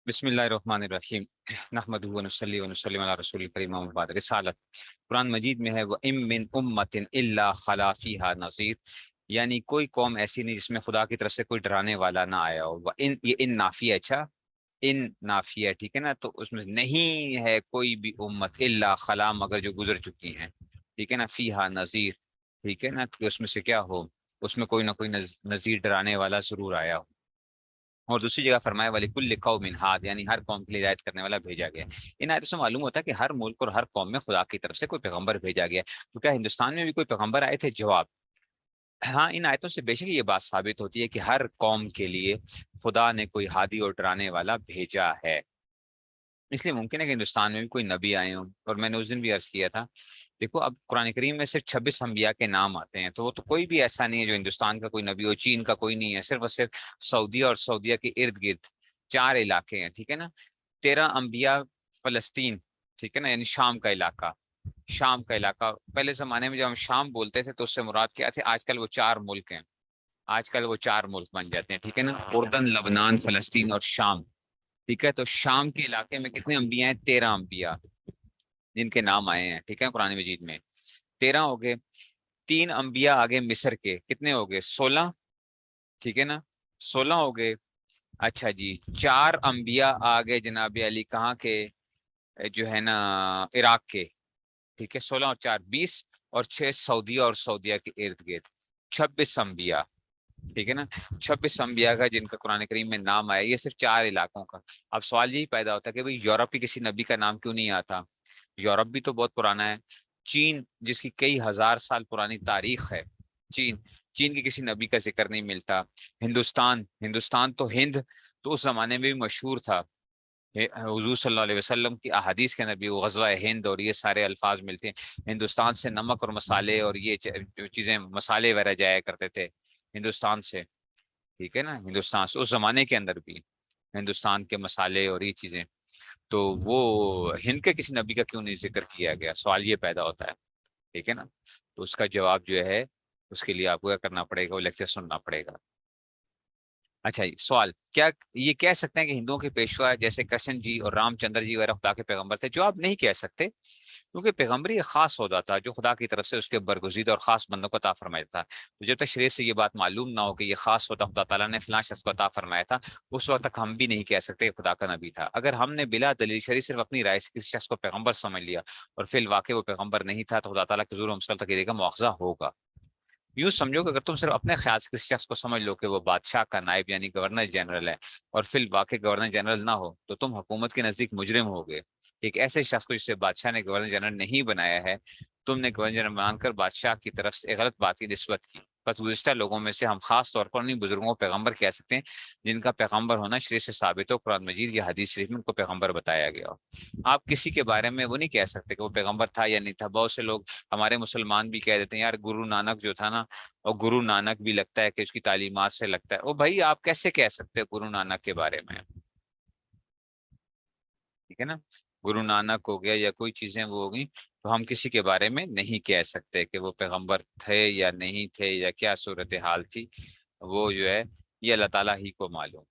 بسم اللہ الرحمن الرحیم نحمدہ ونصلی ونسلم علی رسول الکریم اما بعد رسالت قرآن مجید میں ہے وَإِن مِّنْ أُمَّةٍ إِلَّا خَلَا فِيهَا نَذِيرٌ، یعنی کوئی قوم ایسی نہیں جس میں خدا کی طرف سے کوئی ڈرانے والا نہ آیا ہو۔ وَإِن، یہ ان نافیہ، اچھا ان نافیہ، ٹھیک ہے نا، تو اس میں نہیں ہے کوئی بھی امت الا خلا، مگر جو گزر چکی ہیں، ٹھیک ہے نا، فیہا نذیر، ٹھیک ہے نا، تو اس میں سے کیا ہو، اس میں کوئی نہ کوئی نذیر ڈرانے والا ضرور آیا ہو۔ اور دوسری جگہ فرمایا وَلِكُلِّ قَوْمٍ ہاد، یعنی ہر قوم کے لیے ہدایت کرنے والا بھیجا گیا۔ ان آیتوں سے معلوم ہوتا ہے کہ ہر ملک اور ہر قوم میں خدا کی طرف سے کوئی پیغمبر بھیجا گیا۔ تو کیا ہندوستان میں بھی کوئی پیغمبر آئے تھے؟ جواب ہاں، ان آیتوں سے بے شک یہ بات ثابت ہوتی ہے کہ ہر قوم کے لیے خدا نے کوئی ہادی اور ڈرانے والا بھیجا ہے۔ اس لیے ممکن ہے کہ ہندوستان میں بھی کوئی نبی آئے ہوں، اور میں نے اس دن بھی عرض کیا تھا، دیکھو اب قرآن کریم میں صرف 26 انبیاء کے نام آتے ہیں، تو وہ تو کوئی بھی ایسا نہیں ہے جو ہندوستان کا کوئی نبی ہو، چین کا کوئی نہیں ہے، صرف اور صرف سعودیہ اور سعودیہ کے ارد گرد 4 علاقے ہیں، ٹھیک ہے نا۔ 13 انبیاء فلسطین، ٹھیک ہے نا، یعنی شام کا علاقہ، شام کا علاقہ پہلے زمانے میں جب ہم شام بولتے تھے تو اس سے مراد کیا تھے؟ آج کل وہ 4 ملک ہیں، آج کل وہ 4 ملک بن جاتے ہیں، ٹھیک ہے نا، اردن، لبنان، فلسطین اور شام، ٹھیک ہے۔ تو شام کے علاقے میں کتنے انبیاء ہیں؟ 13 انبیاء جن کے نام آئے ہیں، ٹھیک ہے، قرآن مجید میں 13 ہو گئے۔ 3 انبیاء آگے مصر کے، کتنے ہو گئے؟ 16، ٹھیک ہے نا، 16 ہو گئے۔ اچھا جی، 4 انبیاء آگے جناب علی کہاں کے؟ جو ہے نا عراق کے، ٹھیک ہے، 16 اور 4 20، اور 6 سعودیہ اور سعودیہ کے ارد گرد، 26 انبیاء، ٹھیک ہے نا۔ 26 انبیاء کا جن کا قرآن کریم میں نام آیا، یہ صرف 4 علاقوں کا۔ اب سوال یہی پیدا ہوتا ہے کہ بھئی یورپ کے کسی نبی کا نام کیوں نہیں آتا؟ یورپ بھی تو بہت پرانا ہے۔ چین جس کی کئی ہزار سال پرانی تاریخ ہے، چین، چین کے کسی نبی کا ذکر نہیں ملتا۔ ہندوستان تو ہند تو اس زمانے میں بھی مشہور تھا، حضور صلی اللہ علیہ وسلم کی احادیث کے اندر بھی وہ غزوہ ہند اور یہ سارے الفاظ ملتے ہیں۔ ہندوستان سے نمک اور مسالے اور یہ چیزیں، مسالے وغیرہ جایا کرتے تھے ہندوستان سے، ٹھیک ہے نا، ہندوستان سے اس زمانے کے اندر بھی ہندوستان کے مسالے اور یہ چیزیں، تو وہ ہند کے کسی نبی کا کیوں نہیں ذکر کیا گیا؟ سوال یہ پیدا ہوتا ہے، ٹھیک ہے نا۔ تو اس کا جواب جو ہے، اس کے لیے آپ کو کیا کرنا پڑے گا؟ وہ لیکچر سننا پڑے گا۔ اچھا جی، سوال، کیا یہ کہہ سکتے ہیں کہ ہندوؤں کے پیشوا جیسے کرشن جی اور رام چندر جی وغیرہ خدا کے پیغمبر تھے؟ جواب نہیں کہہ سکتے، کیونکہ پیغمبری ایک خاص عہدہ تھا جو خدا کی طرف سے اس کے برگزیدہ اور خاص بندوں کو عطا فرمایا تھا۔ تو جب تک شریعت سے یہ بات معلوم نہ ہو کہ یہ خاص عہدہ خدا تعالیٰ نے فلاں شخص کو عطا فرمایا تھا، اس وقت تک ہم بھی نہیں کہہ سکتے کہ خدا کا نبی تھا۔ اگر ہم نے بلا دلیل شرعی صرف اپنی رائے سے کسی شخص کو پیغمبر سمجھ لیا اور فی الواقع وہ پیغمبر نہیں تھا، تو خدا تعالیٰ کے حضور مسلم تک کا مواخذہ ہوگا۔ یوں سمجھو کہ اگر تم صرف اپنے خیال سے کسی شخص کو سمجھ لو کہ وہ بادشاہ کا نائب یعنی گورنر جنرل ہے، اور فی الواقع گورنر جنرل نہ ہو، تو تم حکومت کے نزدیک مجرم ہوگے۔ ایک ایسے شخص کو جسے بادشاہ نے گورنر جنرل نہیں بنایا ہے، تم نے گورنر جنرل مان کر بادشاہ کی طرف سے غلط بات کی نسبت کی۔ بس گزشتہ لوگوں میں سے ہم خاص طور پر انہیں بزرگوں کو پیغمبر کہہ سکتے ہیں جن کا پیغمبر ہونا شریعت سے ثابت ہو، قرآن مجید یا حدیث شریف میں ان کو پیغمبر بتایا گیا ہو۔ آپ کسی کے بارے میں وہ نہیں کہہ سکتے کہ وہ پیغمبر تھا یا نہیں تھا۔ بہت سے لوگ ہمارے مسلمان بھی کہہ دیتے ہیں یار گرو نانک جو تھا نا، اور گرو نانک بھی لگتا ہے کہ اس کی تعلیمات سے لگتا ہے۔ او بھائی، آپ کیسے کہہ سکتے ہیں گرو نانک کے بارے میں؟ ٹھیک ہے نا، گرو نانک ہو گیا یا کوئی چیزیں وہ ہوگی، تو ہم کسی کے بارے میں نہیں کہہ سکتے کہ وہ پیغمبر تھے یا نہیں تھے یا کیا صورتحال تھی، وہ جو ہے یہ اللہ تعالیٰ ہی کو معلوم،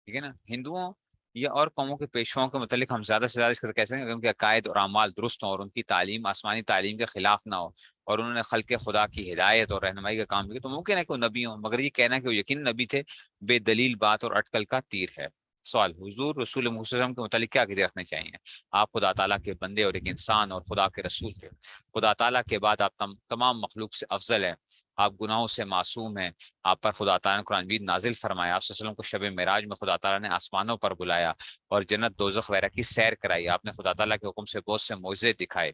ٹھیک ہے نا۔ ہندوؤں یا اور قوموں کے پیشواؤں کے متعلق ہم زیادہ سے زیادہ اس کا کہہ سکتے ہیں کہ ان کے عقائد اور اعمال درست ہوں اور ان کی تعلیم آسمانی تعلیم کے خلاف نہ ہو، اور انہوں نے خلق خدا کی ہدایت اور رہنمائی کا کام کیا، تو ممکن ہے کہ وہ نبی ہوں، مگر یہ کہنا کہ وہ یقین نبی تھے بے دلیل بات اور اٹکل کا تیر ہے۔ سوال، حضور رسول محمد صلی اللہ علیہ وسلم کے متعلق کیا عقیدے رکھنے چاہیے؟ آپ خدا تعالیٰ کے بندے اور ایک انسان اور خدا کے رسول تھے۔ خدا تعالیٰ کے بعد آپ تمام مخلوق سے افضل ہیں، آپ گناہوں سے معصوم ہیں، آپ پر خدا تعالیٰ نے قرآن مجید نازل فرمایا، آپ صلی اللہ علیہ وسلم کو شب معراج میں خدا تعالیٰ نے آسمانوں پر بلایا اور جنت دوزخ وغیرہ کی سیر کرائی، آپ نے خدا تعالیٰ کے حکم سے بہت سے معجزے دکھائے،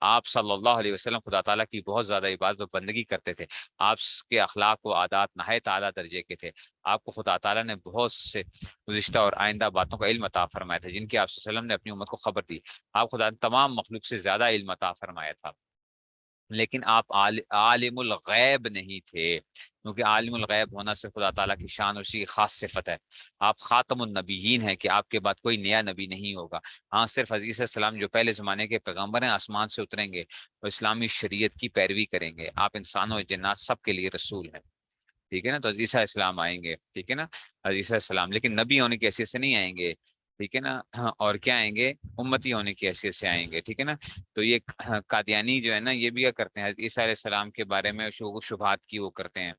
آپ صلی اللہ علیہ وسلم خدا تعالیٰ کی بہت زیادہ عبادت و بندگی کرتے تھے، آپ کے اخلاق و عادات نہایت اعلیٰ درجے کے تھے، آپ کو خدا تعالیٰ نے بہت سے گزشتہ اور آئندہ باتوں کا علم عطا فرمایا تھا جن کی آپ صلی اللہ علیہ وسلم نے اپنی امت کو خبر دی، آپ خدا نے تمام مخلوق سے زیادہ علم عطا فرمایا تھا، لیکن آپ عالم الغیب نہیں تھے، کیونکہ عالم الغیب ہونا سے خدا تعالیٰ کی شان اور اسی کی خاص صفت ہے۔ آپ خاتم النبیین ہیں کہ آپ کے بعد کوئی نیا نبی نہیں ہوگا، ہاں صرف حضرت عیسیٰ السلام جو پہلے زمانے کے پیغمبر ہیں آسمان سے اتریں گے اور اسلامی شریعت کی پیروی کریں گے، آپ انسانوں اور جنات سب کے لیے رسول ہیں۔ ٹھیک ہے نا، تو عیسیٰ علیہ السلام آئیں گے، ٹھیک ہے نا، عیسیٰ علیہ السلام، لیکن نبی ہونے کی حیثیت سے نہیں آئیں گے، ٹھیک ہے نا، ہاں، اور کیا آئیں گے، امتی ہونے کی حیثیت سے آئیں گے، ٹھیک ہے نا۔ تو یہ قادیانی جو ہے نا، یہ بھی کیا کرتے ہیں، حضرت عیسیٰ علیہ السلام کے بارے میں شبہات کی وہ کرتے ہیں،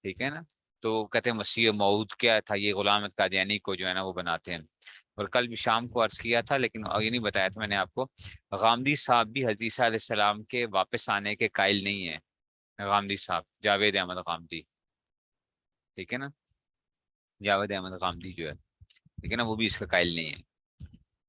ٹھیک ہے نا، تو کہتے ہیں مسیح موعود کیا تھا، یہ غلام احمد قادیانی کو جو ہے نا وہ بناتے ہیں۔ اور کل بھی شام کو عرض کیا تھا، لیکن یہ نہیں بتایا تھا میں نے آپ کو، غامدی صاحب بھی حضرت عیسیٰ علیہ السلام کے واپس آنے کے قائل نہیں ہیں، غامدی صاحب، جاوید احمد غامدی، ٹھیک ہے نا، جاوید احمد غامدی جو ہے، ٹھیک ہے نا، وہ بھی اس کا قائل نہیں ہے۔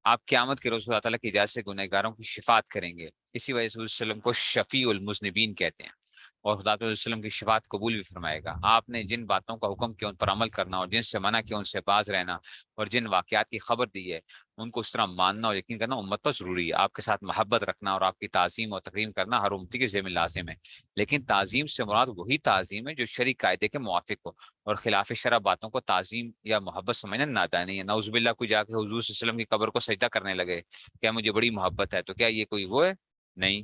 آپ قیامت کے روز اللہ تعالیٰ کی اجازت سے گنہگاروں کی شفاعت کریں گے، اسی وجہ سے حضور صلی اللہ علیہ وسلم کو شفیع المذنبین کہتے ہیں، اور خدا تعالیٰ علیہ وسلم کی شفاعت قبول بھی فرمائے گا۔ آپ نے جن باتوں کا حکم کیا ان پر عمل کرنا، اور جن سے منع کیا ان سے باز رہنا، اور جن واقعات کی خبر دی ہے ان کو اس طرح ماننا اور یقین کرنا امت پر ضروری ہے۔ آپ کے ساتھ محبت رکھنا اور آپ کی تعظیم اور تکریم کرنا ہر امتی کے ذمہ لازم ہے، لیکن تعظیم سے مراد وہی تعظیم ہے جو شرعی قاعدے کے موافق ہو، اور خلاف شرع باتوں کو تعظیم یا محبت سمجھنا نادانی ہے۔ نعوذ باللہ کوئی جا کے حضور صلی اللہ علیہ وسلم کی قبر کو سجدہ کرنے لگے، کیا مجھے بڑی محبت ہے، تو کیا یہ کوئی وہ ہے؟ نہیں،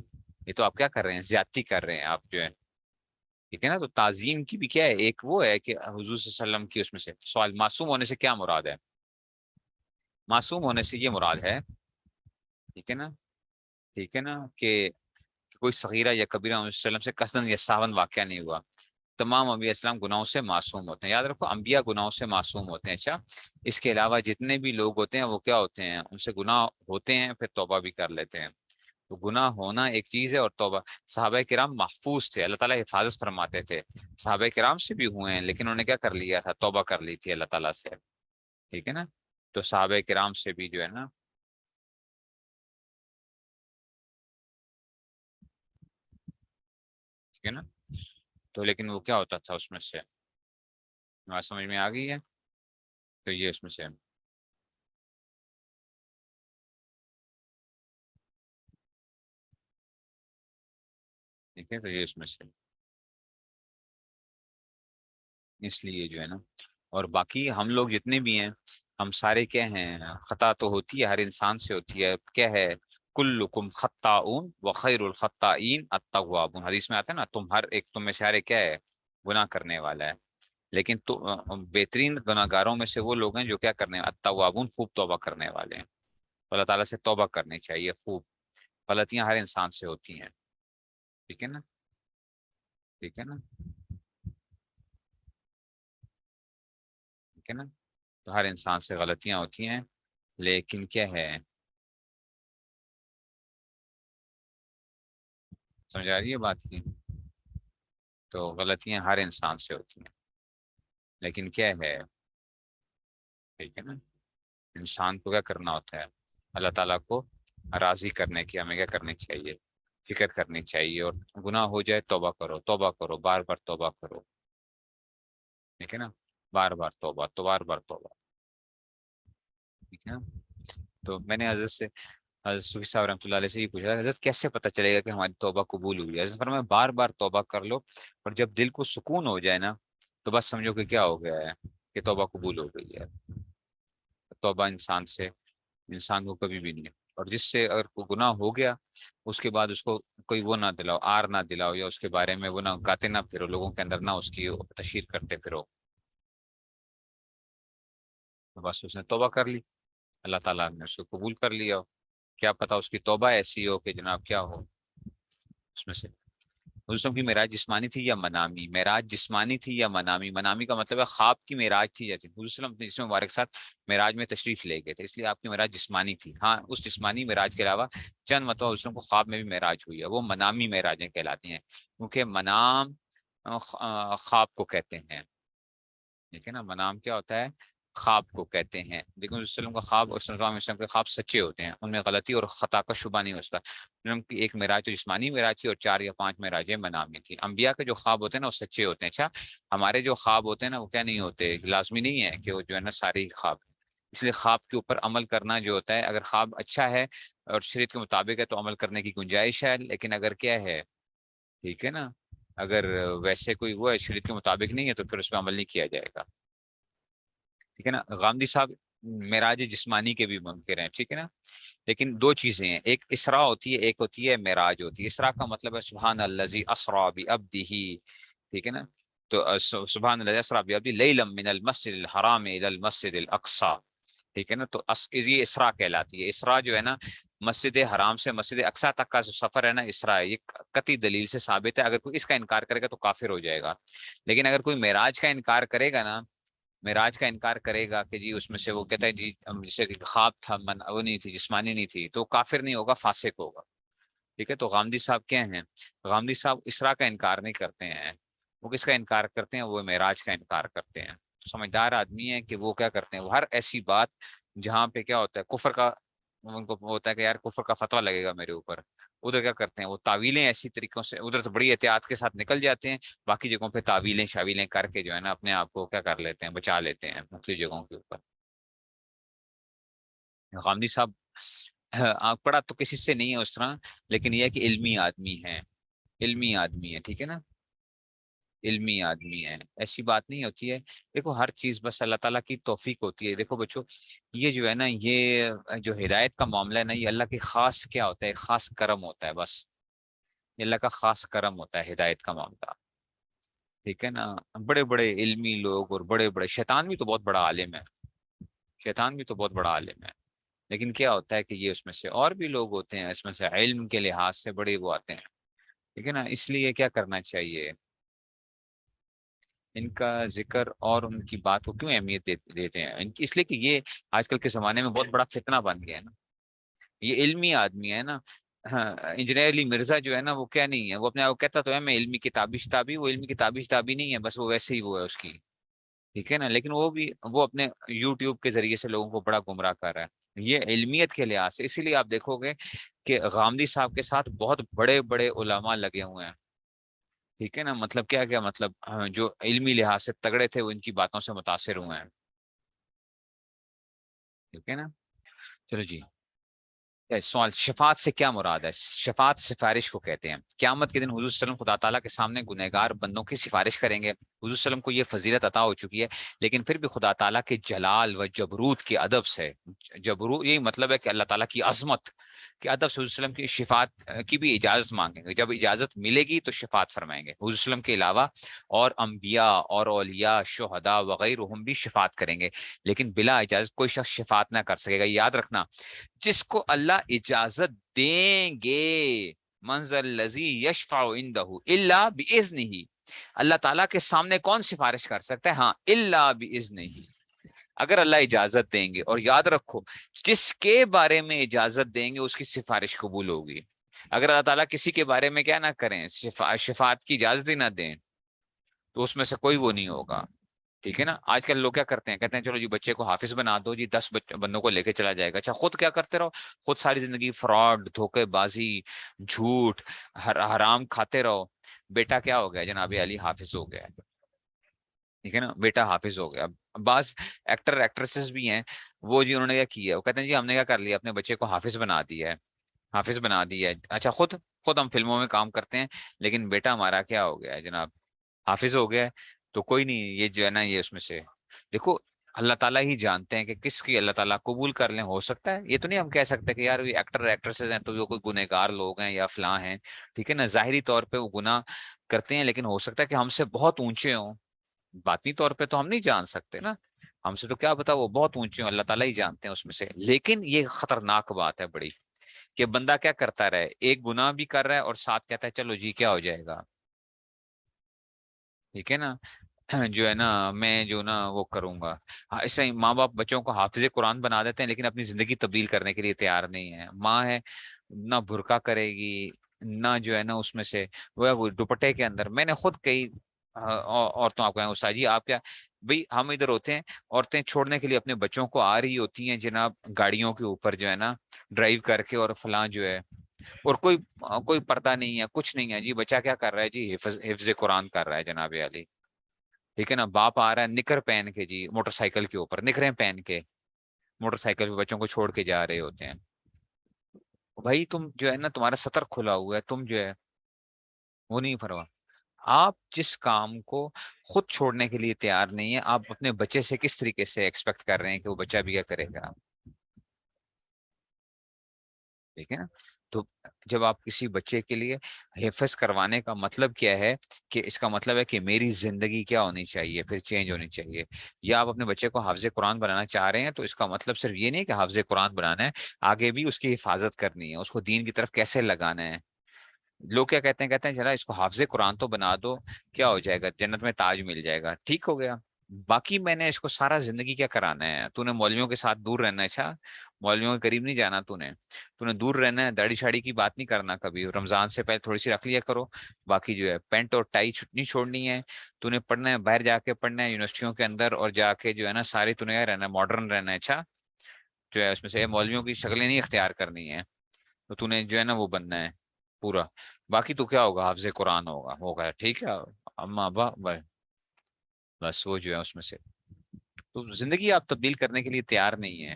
یہ تو آپ کیا کر رہے ہیں، زیادتی کر رہے ہیں آپ جو ہے، ٹھیک ہے نا۔ تو تعظیم کی بھی کیا ہے، ایک وہ ہے کہ حضور صلی اللہ علیہ وسلم کی اس میں سے سوال معصوم ہونے سے کیا مراد ہے، معصوم ہونے سے یہ مراد ہے، ٹھیک ہے نا، ٹھیک ہے نا، کہ کوئی صغیرہ یا کبیرہ حضور صلی اللہ علیہ وسلم سے قصدن یا ساون واقعہ نہیں ہوا۔ تمام انبیاء اسلام گناہوں سے معصوم ہوتے ہیں، یاد رکھو انبیاء گناہوں سے معصوم ہوتے ہیں، اچھا، اس کے علاوہ جتنے بھی لوگ ہوتے ہیں وہ کیا ہوتے ہیں، ان سے گناہ ہوتے ہیں پھر توبہ بھی کر لیتے ہیں۔ تو گناہ ہونا ایک چیز ہے اور توبہ، صحابہ کرام محفوظ تھے، اللہ تعالیٰ حفاظت فرماتے تھے، صحابہ کرام سے بھی ہوئے ہیں لیکن انہوں نے کیا کر لیا تھا، توبہ کر لی تھی اللہ تعالیٰ سے، ٹھیک ہے نا۔ تو صحابہ کرام سے بھی جو ہے نا، ٹھیک ہے نا، تو لیکن وہ کیا ہوتا تھا اس میں سے، بات سمجھ میں آ گئی ہے، تو یہ اس میں سے، ٹھیک ہے، تو یہ اس میں سے، اس لیے جو ہے نا، اور باقی ہم لوگ جتنے بھی ہیں ہم سارے کیا ہیں، خطا تو ہوتی ہے، ہر انسان سے ہوتی ہے، کیا ہے، کلکم خطاؤن وخیر الخطائین التوابون، حدیث میں آتا ہے نا، تم میں سے ہر ایک کیا ہے، گناہ کرنے والا ہے، لیکن تو بہترین گناہ گاروں میں سے وہ لوگ ہیں جو کیا کرنے ہیں، التوابون، خوب توبہ کرنے والے ہیں، تو اللہ تعالیٰ سے توبہ کرنی چاہیے خوب، غلطیاں ہر انسان سے ہوتی ہیں، ٹھیک ہے نا، ٹھیک ہے نا، ٹھیک ہے نا، تو ہر انسان سے غلطیاں ہوتی ہیں، لیکن کیا ہے، سمجھ آ رہی ہے بات کی، تو غلطیاں ہر انسان سے ہوتی ہیں، لیکن کیا ہے، ٹھیک ہے نا، انسان کو کیا کرنا ہوتا ہے، اللہ تعالیٰ کو راضی کرنے کی ہمیں کیا کرنی چاہیے، فکر کرنی چاہیے، اور گناہ ہو جائے توبہ کرو، توبہ کرو، بار بار توبہ کرو، ٹھیک ہے نا، بار بار توبہ، تو بار بار توبہ، ٹھیک ہے نا۔ تو میں نے حضرت سے، حضرت صوفی صاحب رحمۃ اللہ علیہ سے یہ پوچھا، حضرت کیسے پتہ چلے گا کہ ہماری توبہ قبول ہوئی ہے؟ حضرت فرمایا بار بار توبہ کر لو، اور جب دل کو سکون ہو جائے نا، تو بس سمجھو کہ کیا ہو گیا ہے، کہ توبہ قبول ہو گئی ہے۔ توبہ انسان کو کبھی بھی نہیں ہے، اور جس سے اگر کوئی گناہ ہو گیا، اس کے بعد اس کو کوئی وہ نہ دلاؤ، آر نہ دلاؤ، یا اس کے بارے میں وہ نہ گاتے نہ پھرو لوگوں کے اندر، نہ اس کی تشہیر کرتے پھرو، تو بس اس نے توبہ کر لی، اللہ تعالیٰ نے اس کو قبول کر لیا ہو، کیا پتا اس کی توبہ ایسی ہو کہ جناب کیا ہو اس میں سے۔ حضرت کی معراج جسمانی تھی یا منامی، معراج جسمانی تھی یا منامی، منامی کا مطلب ہے خواب کی معراج تھی یا تھی، حضور صلی اللہ علیہ وسلم اپنے جسم مبارک کے ساتھ معراج میں تشریف لے گئے تھے، اس لیے آپ کی معراج جسمانی تھی۔ ہاں، اس جسمانی معراج کے علاوہ چند مرتبہ حضور صلی اللہ علیہ وسلم کو خواب میں بھی معراج ہوئی ہے، وہ منامی معراجیں کہلاتی ہیں، کیونکہ منام خواب کو کہتے ہیں، ٹھیک ہے نا، منام کیا ہوتا ہے، خواب کو کہتے ہیں، لیکن اس وسلم کا خواب اور صلی اللہ علیہ وسلم کے خواب سچے ہوتے ہیں، ان میں غلطی اور خطا کا شبہ نہیں ہوتا۔ وسلم کی ایک معراج تو جسمانی معراج تھی، اور 4 یا 5 معراجیں منامی تھی۔ انبیاء کے جو خواب ہوتے ہیں نا وہ سچے ہوتے ہیں، اچھا، ہمارے جو خواب ہوتے ہیں نا وہ کیا نہیں ہوتے، لازمی نہیں ہے کہ وہ جو ہے نا سارے ہی خواب، اس لیے خواب کے اوپر عمل کرنا جو ہوتا ہے، اگر خواب اچھا ہے اور شریعت کے مطابق ہے تو عمل کرنے کی گنجائش ہے، لیکن اگر کیا ہے، ٹھیک ہے نا، اگر ویسے کوئی وہ ہے شریعت کے مطابق نہیں ہے تو پھر اس پہ عمل نہیں کیا جائے گا، ٹھیک ہے نا۔ غامدی صاحب معراج جسمانی کے بھی منکر ہیں، ٹھیک ہے نا، لیکن دو چیزیں ہیں، ایک اسراء ہوتی ہے، ایک ہوتی ہے معراج ہوتی ہے۔ اسراء کا مطلب ہے سبحان الذی اسریٰ بعبدہ، ٹھیک ہے نا، تو سبحان اللہ اسرا بعبدہ لیلا من المسجد الحرام الی المسجد الاقصی، ٹھیک ہے نا. تو یہ اسرا کہلاتی ہے. اسرا جو ہے نا مسجد حرام سے مسجد اقصی تک کا جو سفر ہے نا، اسرا ہے. یہ قطعی دلیل سے ثابت ہے. اگر کوئی اس کا انکار کرے گا تو کافر ہو جائے گا. لیکن اگر کوئی معراج کا انکار کرے گا نا، معراج کا انکار کرے گا کہ جی اس میں سے وہ کہتا ہے جی جیسے کہ خواب تھا، وہ نہیں تھی، جسمانی نہیں تھی، تو کافر نہیں ہوگا، فاسق ہوگا. ٹھیک ہے. تو غامدی صاحب کیا ہیں؟ غامدی صاحب اسرا کا انکار نہیں کرتے ہیں. وہ کس کا انکار کرتے ہیں؟ وہ معراج کا انکار کرتے ہیں. سمجھدار آدمی ہے کہ وہ کیا کرتے ہیں، وہ ہر ایسی بات جہاں پہ کیا ہوتا ہے کفر کا، ان کو ہوتا ہے کہ یار کفر کا فتویٰ لگے گا میرے اوپر، ادھر کیا کرتے ہیں وہ تعویلیں ایسی طریقوں سے، ادھر تو بڑی احتیاط کے ساتھ نکل جاتے ہیں، باقی جگہوں پہ تعویلیں شاویلیں کر کے جو ہے نا اپنے آپ کو کیا کر لیتے ہیں، بچا لیتے ہیں مختلف جگہوں کے اوپر. غامدی صاحب پڑھا تو کسی سے نہیں ہے اس طرح، لیکن یہ ہے کہ علمی آدمی ہے، علمی آدمی ہے. ٹھیک ہے نا، علمی آدمی ہے. ایسی بات نہیں ہوتی ہے. دیکھو ہر چیز بس اللہ تعالیٰ کی توفیق ہوتی ہے. دیکھو بچوں، یہ جو ہے نا، یہ جو ہدایت کا معاملہ ہے نا، یہ اللہ کی خاص کیا ہوتا ہے، خاص کرم ہوتا ہے. بس یہ اللہ کا خاص کرم ہوتا ہے ہدایت کا معاملہ. ٹھیک ہے نا. بڑے بڑے علمی لوگ اور بڑے بڑے، شیطان بھی تو بہت بڑا عالم ہے، شیطان بھی تو بہت بڑا عالم ہے. لیکن کیا ہوتا ہے کہ یہ اس میں سے اور بھی لوگ ہوتے ہیں، اس میں سے علم کے لحاظ سے بڑے وہ آتے ہیں. ٹھیک ہے نا. اس لیے کیا کرنا چاہیے، ان کا ذکر اور ان کی بات کو کیوں اہمیت دیتے ہیں اس لیے کہ یہ آج کل کے زمانے میں بہت بڑا فتنہ بن گیا ہے نا. یہ علمی آدمی ہے نا. ہاں، انجینئر علی مرزا جو ہے نا، وہ کیا نہیں ہے، وہ اپنے آپ کو کہتا تو ہے میں علمی کتابی شتابی، وہ علمی کتابی شتابی نہیں ہے، بس وہ ویسے ہی وہ ہے اس کی. ٹھیک ہے نا. لیکن وہ بھی وہ اپنے یوٹیوب کے ذریعے سے لوگوں کو بڑا گمراہ کر رہا ہے. یہ علمیت کے لحاظ سے، اسی لیے آپ دیکھو گے کہ غامدی صاحب کے ساتھ بہت بڑے بڑے علماء لگے ہوئے ہیں. ٹھیک ہے نا. مطلب کیا کیا مطلب جو علمی لحاظ سے تگڑے تھے وہ ان کی باتوں سے متاثر ہوئے ہیں. ٹھیک ہے نا. چلو جی. سوال، شفاعت سے کیا مراد ہے؟ شفاعت سفارش کو کہتے ہیں. قیامت کے دن حضور صلی اللہ علیہ وسلم خدا تعالیٰ کے سامنے گنہگار بندوں کی سفارش کریں گے. حضور صلی اللہ علیہ وسلم کو یہ فضیلت عطا ہو چکی ہے، لیکن پھر بھی خدا تعالیٰ کے جلال و جبروت کے ادب سے، جبروت یہی مطلب ہے کہ اللہ تعالیٰ کی عظمت کے ادب سے حضور صلی اللہ علیہ وسلم کی شفاعت کی بھی اجازت مانگیں گے. جب اجازت ملے گی تو شفاعت فرمائیں گے. حضور صلی اللہ علیہ وسلم کے علاوہ اور انبیاء اور اولیاء شہداء وغیرہ ہم بھی شفاعت کریں گے، لیکن بلا اجازت کوئی شخص شفاعت نہ کر سکے گا. یاد رکھنا، جس کو اللہ اجازت دیں گے، منزل الذی یشفع عندہ الا باذنہ، اللہ تعالیٰ کے سامنے کون سفارش کر سکتا ہے؟ ہاں، الا باذنہ، اگر اللہ اجازت دیں گے. اور یاد رکھو، جس کے بارے میں اجازت دیں گے اس کی سفارش قبول ہوگی. اگر اللہ تعالیٰ کسی کے بارے میں کیا نہ کریں، شفاعت کی اجازت ہی نہ دیں، تو اس میں سے کوئی وہ نہیں ہوگا. ٹھیک ہے نا. آج کل لوگ کیا کرتے ہیں، کہتے ہیں چلو جی بچے کو حافظ بنا دو جی، 10 بندوں کو لے کے چلا جائے گا. اچھا خود کیا کرتے رہو؟ خود ساری زندگی فراڈ، دھوکے بازی، جھوٹ، حرام کھاتے رہو. بیٹا کیا ہو گیا؟ جناب علی حافظ ہو گیا. ٹھیک ہے نا. بیٹا حافظ ہو گیا. بعض ایکٹر ایکٹریسز بھی ہیں، وہ جی انہوں نے کیا کیا، وہ کہتے ہیں جی ہم نے کیا کر لیا، اپنے بچے کو حافظ بنا دیا ہے، حافظ بنا دیا ہے. اچھا خود ہم فلموں میں کام کرتے ہیں، لیکن بیٹا ہمارا کیا ہو گیا ہے جناب؟ حافظ ہو گیا ہے. تو کوئی نہیں، یہ جو ہے نا یہ اس میں سے دیکھو، اللہ تعالیٰ ہی جانتے ہیں کہ کس کی اللہ تعالیٰ قبول کر لیں. ہو سکتا ہے، یہ تو نہیں ہم کہہ سکتے کہ یار یہ ایکٹر ایکٹریسز ہیں تو یہ کوئی گنہگار لوگ ہیں یا فلاں ہیں. ٹھیک ہے نا. ظاہری طور پہ وہ گناہ کرتے ہیں، لیکن ہو سکتا ہے کہ ہم سے بہت اونچے ہوں. باطنی طور پہ تو ہم نہیں جان سکتے نا، ہم سے تو کیا پتا وہ بہت اونچے ہوں، اللہ تعالیٰ ہی جانتے ہیں اس میں سے. لیکن یہ خطرناک بات ہے بڑی، کہ بندہ کیا کرتا رہے، ایک گناہ بھی کر رہا ہے اور ساتھ کہتا ہے چلو جی کیا ہو جائے گا. ٹھیک ہے نا. جو ہے نا میں جو نا وہ کروں گا. ہاں، اس میں ماں باپ بچوں کو حافظ قرآن بنا دیتے ہیں، لیکن اپنی زندگی تبدیل کرنے کے لیے تیار نہیں ہے. ماں ہے، نہ برقع کرے گی، نہ جو ہے نا اس میں سے وہ دوپٹے کے اندر. میں نے خود کئی عورتوں، آپ کہیں استاد جی آپ کیا، بھئی ہم ادھر ہوتے ہیں، عورتیں چھوڑنے کے لیے اپنے بچوں کو آ رہی ہوتی ہیں جناب گاڑیوں کے اوپر جو ہے نا ڈرائیو کر کے، اور فلاں جو ہے، اور کوئی پردہ نہیں ہے، کچھ نہیں ہے جی. بچہ کیا کر رہا ہے جی؟ حفظ قرآن کر رہا ہے جناب علی. ٹھیک ہے نا. باپ آ رہا ہے نکر پہن کے جی، موٹر سائیکل کے اوپر نکریں پہن کے، موٹر سائیکل پہ بچوں کو چھوڑ کے جا رہے ہوتے ہیں. بھائی تم جو ہے نا، تمہارا سطر کھلا ہوا ہے، تم جو ہے وہ نہیں پرواہ. آپ جس کام کو خود چھوڑنے کے لیے تیار نہیں ہے، آپ اپنے بچے سے کس طریقے سے ایکسپیکٹ کر رہے ہیں کہ وہ بچہ بھی کیا کرے گا؟ ٹھیک ہے نا. تو جب آپ کسی بچے کے لیے حفظ کروانے کا مطلب کیا ہے کہ اس کا مطلب ہے کہ میری زندگی کیا ہونی چاہیے پھر چینج ہونی چاہیے. یا آپ اپنے بچے کو حافظ قرآن بنانا چاہ رہے ہیں تو اس کا مطلب صرف یہ نہیں کہ حافظ قرآن بنانا ہے, آگے بھی اس کی حفاظت کرنی ہے, اس کو دین کی طرف کیسے لگانا ہے. لوگ کیا کہتے ہیں, کہتے ہیں چلا اس کو حافظ قرآن تو بنا دو, کیا ہو جائے گا, جنت میں تاج مل جائے گا, ٹھیک ہو گیا. باقی میں نے اس کو سارا زندگی کیا کرانا ہے, تو نے مولویوں کے ساتھ دور رہنا ہے, اچھا مولویوں کے قریب نہیں جانا, تو نے دور رہنا ہے, داڑھی شاڑی کی بات نہیں کرنا کبھی, رمضان سے پہلے تھوڑی سی رکھ لیا کرو. باقی جو ہے پینٹ اور ٹائی نہیں چھوڑنی ہے, تو نے پڑھنا ہے باہر جا کے پڑھنا ہے یونیورسٹیوں کے اندر, اور جا کے جو ہے نا ساری تو نے رہنا ہے ماڈرن رہنا ہے, اچھا جو ہے اس میں سے مولویوں کی شکلیں نہیں اختیار کرنی ہے, تو نے جو ہے نا وہ بننا ہے پورا. باقی تو کیا ہوگا, حافظ قرآن ہوگا ٹھیک ہے, اما ابا بس وہ جو ہے اس میں سے. تو زندگی آپ تبدیل کرنے کے لیے تیار نہیں ہے,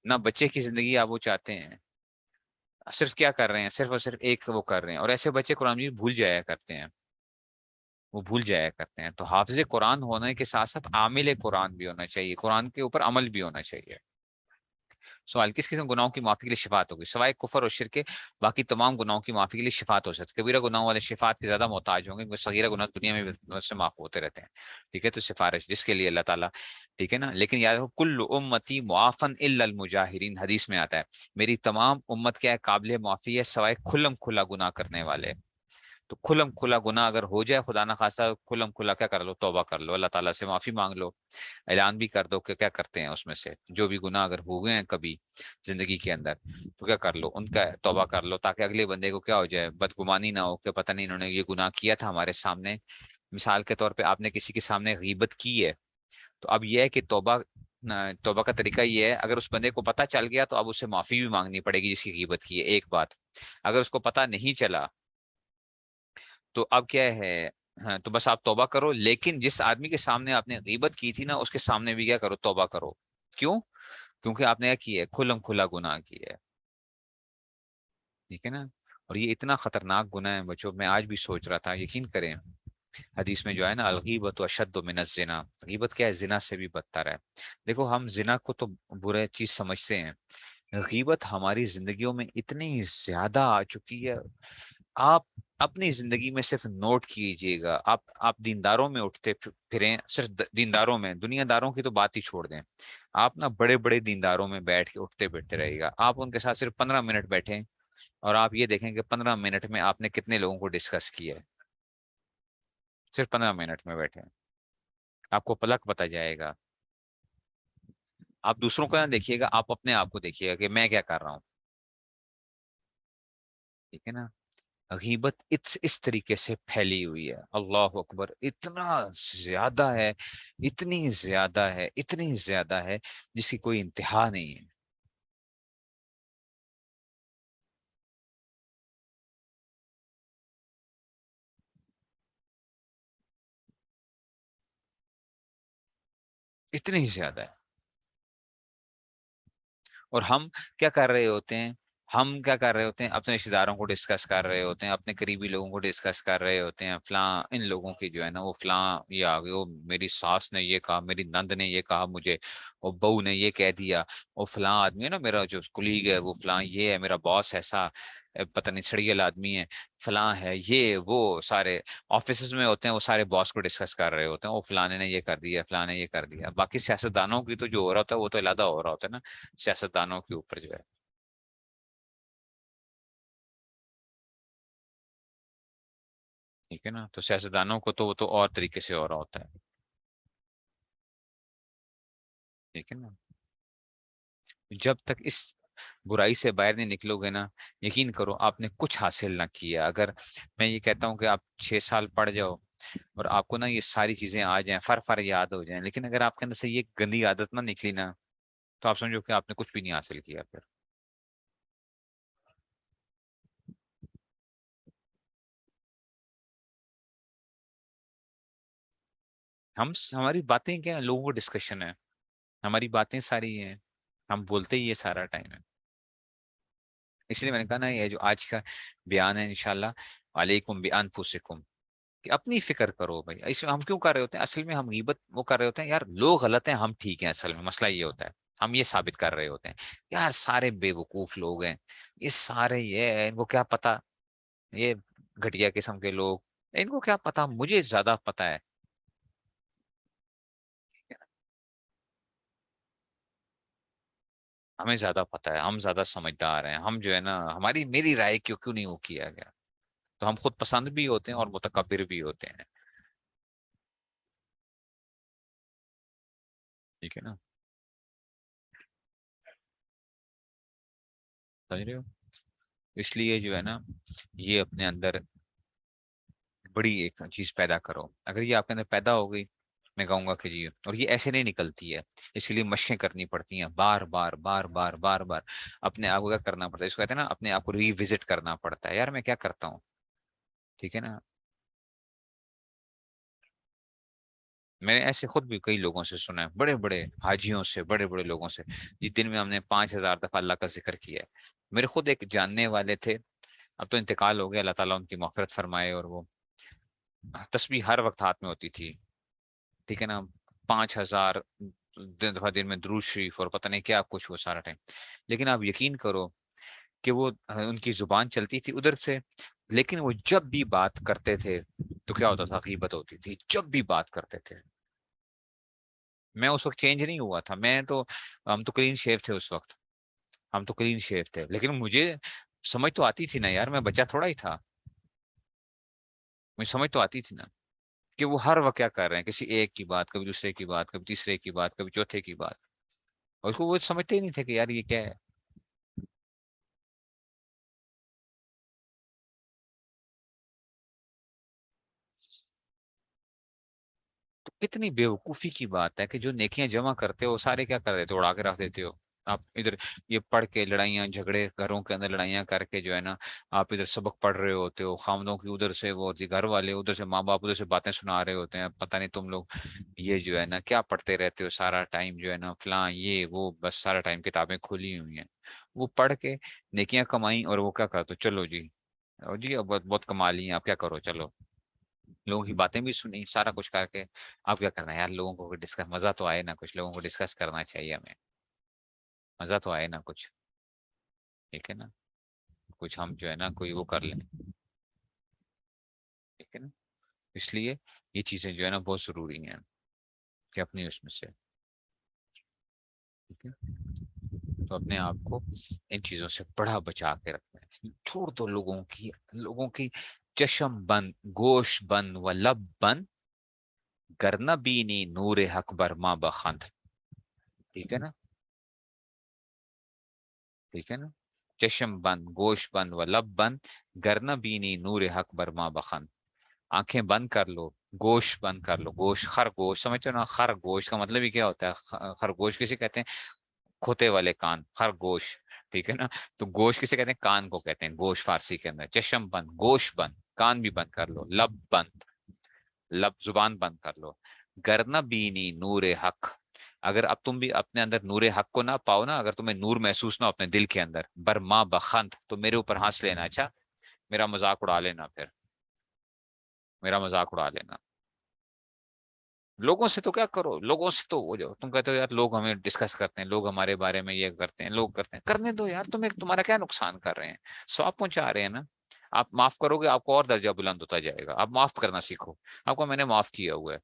نہ بچے کی زندگی آپ وہ چاہتے ہیں, صرف کیا کر رہے ہیں, صرف اور صرف ایک وہ کر رہے ہیں. اور ایسے بچے قرآن مجید بھول جایا کرتے ہیں, وہ بھول جایا کرتے ہیں. تو حافظ قرآن ہونے کے ساتھ ساتھ عامل قرآن بھی ہونا چاہیے, قرآن کے اوپر عمل بھی ہونا چاہیے. سوال, کس قسم گناہوں کی معافی کے لیے شفاعت ہوگی سوائے کفر اور شرک کے, باقی تمام گناہوں کی معافی کے لیے شفاعت ہو سکتی ہے. کبیرہ گناہوں والے شفاعت کے زیادہ محتاج ہوں گے, کیونکہ صغیرہ گناہ دنیا میں بھی سے معاف ہوتے رہتے ہیں. ٹھیک ہے, تو سفارش جس کے لیے اللہ تعالیٰ, ٹھیک ہے نا. لیکن یاد رکھو کل امتی معافن الا المجاہرین, حدیث میں آتا ہے میری تمام امت کیا ہے, قابل معافی ہے سوائے کھلم کھلا گناہ کرنے والے. تو کھلم کھلا گناہ اگر ہو جائے, خدا نہ خاصا, کھلم کھلا کیا کر لو, توبہ کر لو, اللہ تعالیٰ سے معافی مانگ لو, اعلان بھی کر دو کہ کیا کرتے ہیں اس میں سے جو بھی گناہ اگر ہوئے ہیں کبھی زندگی کے اندر, تو کیا کر لو, ان کا توبہ کر لو, تاکہ اگلے بندے کو کیا ہو جائے, بدگمانی نہ ہو کہ پتہ نہیں انہوں نے یہ گناہ کیا تھا ہمارے سامنے. مثال کے طور پہ آپ نے کسی کے سامنے غیبت کی ہے, تو اب یہ ہے کہ توبہ کا طریقہ یہ ہے, اگر اس بندے کو پتہ چل گیا تو اب اسے معافی بھی مانگنی پڑے گی جس کی غیبت کی ہے, ایک بات. اگر اس کو پتہ نہیں چلا تو اب کیا ہے, ہاں تو بس آپ توبہ کرو, لیکن جس آدمی کے سامنے آپ نے غیبت کی تھی نا, اس کے سامنے بھی کیا کرو, توبہ کرو. کیوں؟ کیونکہ آپ نے کیا کی ہے, کھلم کھلا گناہ کی ہے. ٹھیک ہے نا. اور یہ اتنا خطرناک گناہ ہے بچوں, میں آج بھی سوچ رہا تھا, یقین کریں حدیث میں جو ہے نا, الغیبت اشد من الزنا, غیبت کیا ہے, زنا سے بھی بدتر ہے. دیکھو ہم زنا کو تو برے چیز سمجھتے ہیں, غیبت ہماری زندگیوں میں اتنی زیادہ آ چکی ہے. آپ اپنی زندگی میں صرف نوٹ کیجئے گا, آپ دینداروں میں اٹھتے پھریں, صرف دینداروں میں, دنیا داروں کی تو بات ہی چھوڑ دیں, آپ نا بڑے بڑے دینداروں میں بیٹھ کے اٹھتے بیٹھتے رہے گا, آپ ان کے ساتھ صرف 15 منٹ بیٹھیں, اور آپ یہ دیکھیں کہ 15 منٹ میں آپ نے کتنے لوگوں کو ڈسکس کیا ہے, صرف 15 منٹ میں بیٹھے, آپ کو پلک بتا جائے گا. آپ دوسروں کو نہ دیکھیے گا, آپ اپنے آپ کو دیکھیے گا کہ میں کیا کر رہا ہوں. ٹھیک ہے نا. غیبت اس طریقے سے پھیلی ہوئی ہے, اللہ اکبر, اتنا زیادہ ہے, اتنی زیادہ ہے, اتنی زیادہ ہے جس کی کوئی انتہا نہیں ہے. اتنی زیادہ ہے. اور ہم کیا کر رہے ہوتے ہیں, ہم کیا کر رہے ہوتے ہیں, اپنے رشتے داروں کو ڈسکس کر رہے ہوتے ہیں, اپنے قریبی لوگوں کو ڈسکس کر رہے ہوتے ہیں, فلاں ان لوگوں کی جو ہے نا وہ فلاں یہ آ گئے, وہ میری ساس نے یہ کہا, میری نند نے یہ کہا مجھے, اور بہو نے یہ کہہ دیا, اور فلاں آدمی ہے نا میرا جو کلیگ ہے وہ فلاں یہ ہے, میرا باس ایسا پتہ نہیں چھڑیل آدمی ہے, فلاں ہے, یہ وہ سارے آفیسز میں ہوتے ہیں, وہ سارے باس کو ڈسکس کر رہے ہوتے ہیں, وہ فلاں نے یہ کر دیا, فلاں نے یہ کر دیا. باقی سیاستدانوں کی تو جو ہو رہا ہوتا ہے وہ تو علیحدہ ہو رہا ہوتا ہے نا, سیاستدانوں کے اوپر جو ہے. ٹھیک ہے نا. تو سیاستدانوں کو تو وہ تو اور طریقے سے ہو رہا ہوتا ہے. ٹھیک ہے نا. جب تک اس برائی سے باہر نہیں نکلو گے نا, یقین کرو آپ نے کچھ حاصل نہ کیا. اگر میں یہ کہتا ہوں کہ آپ 6 سال پڑھ جاؤ اور آپ کو نا یہ ساری چیزیں آ جائیں, فر یاد ہو جائیں, لیکن اگر آپ کے اندر سے یہ گندی عادت نہ نکلی نا, تو آپ سمجھو کہ آپ نے کچھ بھی نہیں حاصل کیا پھر. ہماری باتیں کیا ہیں, لوگوں کو ڈسکشن ہے, ہماری باتیں ساری ہیں, ہم بولتے ہی یہ سارا ٹائم ہے. اس لیے میں نے کہا نا, یہ جو آج کا بیان ہے انشاءاللہ, علیکم بانفسکم, کہ اپنی فکر کرو بھائی. اس میں ہم کیوں کر رہے ہوتے ہیں, اصل میں ہم غیبت وہ کر رہے ہوتے ہیں, یار لوگ غلط ہیں ہم ٹھیک ہیں, اصل میں مسئلہ یہ ہوتا ہے. ہم یہ ثابت کر رہے ہوتے ہیں یار سارے بیوقوف لوگ ہیں، یہ سارے یہ ہیں، ان کو کیا پتا، یہ گھٹیا قسم کے لوگ، ان کو کیا پتا، مجھے زیادہ پتا ہے. ہمیں زیادہ پتا ہے، ہم زیادہ سمجھدار ہیں، ہم جو ہے نا ہماری میری رائے کیوں کیوں نہیں وہ کیا گیا. تو ہم خود پسند بھی ہوتے ہیں اور متکبر بھی ہوتے ہیں. ٹھیک ہے نا. سمجھ رہے ہو. اس لیے جو ہے نا یہ اپنے اندر بڑی ایک چیز پیدا کرو. اگر یہ آپ کے اندر پیدا ہو گئی، میں کہوں گا کہ جی، اور یہ ایسے نہیں نکلتی ہے، اس کے لیے مشقیں کرنی پڑتی ہیں، بار بار بار بار بار بار اپنے آپ کو کیا کرنا پڑتا ہے، اس کو کہتے ہیں نا اپنے آپ کو ری وزٹ کرنا پڑتا ہے، یار میں کیا کرتا ہوں. ٹھیک ہے نا. میں نے ایسے خود بھی کئی لوگوں سے سنا ہے، بڑے بڑے حاجیوں سے، بڑے بڑے لوگوں سے، جس دن میں ہم نے 5,000 دفعہ اللہ کا ذکر کیا ہے. میرے خود ایک جاننے والے تھے، اب تو انتقال ہو گیا، اللہ تعالیٰ ان کی مغفرت فرمائے، اور وہ تسبیح ہر وقت ہاتھ میں ہوتی تھی. ٹھیک ہے نا. 5,000 دفعہ دن میں درود شریف اور پتہ نہیں کیا کچھ وہ سارا ٹائم. لیکن آپ یقین کرو کہ وہ ان کی زبان چلتی تھی ادھر سے، لیکن وہ جب بھی بات کرتے تھے تو کیا ہوتا تھا، غیبت ہوتی تھی جب بھی بات کرتے تھے. میں اس وقت چینج نہیں ہوا تھا، میں تو، ہم تو کلین شیو تھے اس وقت، ہم تو کلین شیو تھے، لیکن مجھے سمجھ تو آتی تھی نا یار، میں بچہ تھوڑا ہی تھا، مجھے سمجھ تو آتی تھی نا کہ وہ ہر وقت کیا کر رہے ہیں، کسی ایک کی بات، کبھی دوسرے کی بات، کبھی تیسرے کی بات، کبھی چوتھے کی بات. اور اس کو وہ سمجھتے ہی نہیں تھے کہ یار یہ کیا ہے. تو کتنی بیوقوفی کی بات ہے کہ جو نیکیاں جمع کرتے ہو سارے کیا کر دیتے ہو، اڑا کے رکھ دیتے ہو. آپ ادھر یہ پڑھ کے لڑائیاں جھگڑے گھروں کے اندر لڑائیاں کر کے جو ہے نا، آپ ادھر سبق پڑھ رہے ہوتے ہو، خامدوں کی ادھر سے وہ ہوتی، گھر والے ادھر سے، ماں باپ ادھر سے باتیں سنا رہے ہوتے ہیں، پتہ نہیں تم لوگ یہ جو ہے نا کیا پڑھتے رہتے ہو سارا ٹائم، جو ہے نا فلاں یہ وہ، بس سارا ٹائم کتابیں کھلی ہوئی ہیں. وہ پڑھ کے نیکیاں کمائیں اور وہ کیا کرتے چلو جی، اور جی اب بہت بہت کما لی ہیں، آپ کیا کرو چلو. لوگوں کی باتیں بھی سنی، سارا کچھ کر کے اب کیا کرنا ہے یار، لوگوں کو ڈسکس، مزہ تو آئے نا کچھ، لوگوں کو ڈسکس کرنا چاہیے ہمیں، مزہ تو آئے نا کچھ. ٹھیک ہے نا. کچھ ہم جو ہے نا کوئی وہ کر لیں. ٹھیک ہے نا. اس لیے یہ چیزیں جو ہے نا بہت ضروری ہیں کہ اپنی اس میں سے. ٹھیک ہے. تو اپنے آپ کو ان چیزوں سے بڑا بچا کے رکھنا ہے. چھوڑ دو لوگوں کی چشم بند، گوش بند و لب بند، کرنا بینی نور حق بر ماں بخند. ٹھیک ہے نا. ٹھیک ہے نا. چشم بند، گوش بند و لب بند، گرنا بینی نور حق بر ماں بخند. آنکھیں بند کر لو، گوش بند کر لو. گوش خرگوش سمجھتے ہو نا، خرگوش کا مطلب ہی کیا ہوتا ہے، خرگوش کسے کہتے ہیں، کھوتے والے کان، خرگوش. ٹھیک ہے نا. تو گوش کسے کہتے ہیں، کان کو کہتے ہیں گوش فارسی کے اندر. چشم بند، گوش بند، کان بھی بند کر لو، لب بند، لب زبان بند کر لو. گرنا بینی نور حق، اگر اب تم بھی اپنے اندر نور حق کو نہ پاؤ نا، اگر تمہیں نور محسوس نہ ہو اپنے دل کے اندر، برما بخند، تو میرے اوپر ہنس لینا. اچھا، میرا مذاق اڑا لینا، پھر میرا مذاق اڑا لینا. لوگوں سے تو کیا کرو، لوگوں سے تو وہ جو تم کہتے ہو یار لوگ ہمیں ڈسکس کرتے ہیں، لوگ ہمارے بارے میں یہ کرتے ہیں، لوگ کرتے ہیں، کرنے دو یار، تمہارا کیا نقصان کر رہے ہیں، ثواب پہنچا رہے ہیں نا. آپ معاف کرو گے آپ کو اور درجہ بلند ہوتا جائے گا. آپ معاف کرنا سیکھو. آپ کو میں نے معاف کیا ہوا ہے،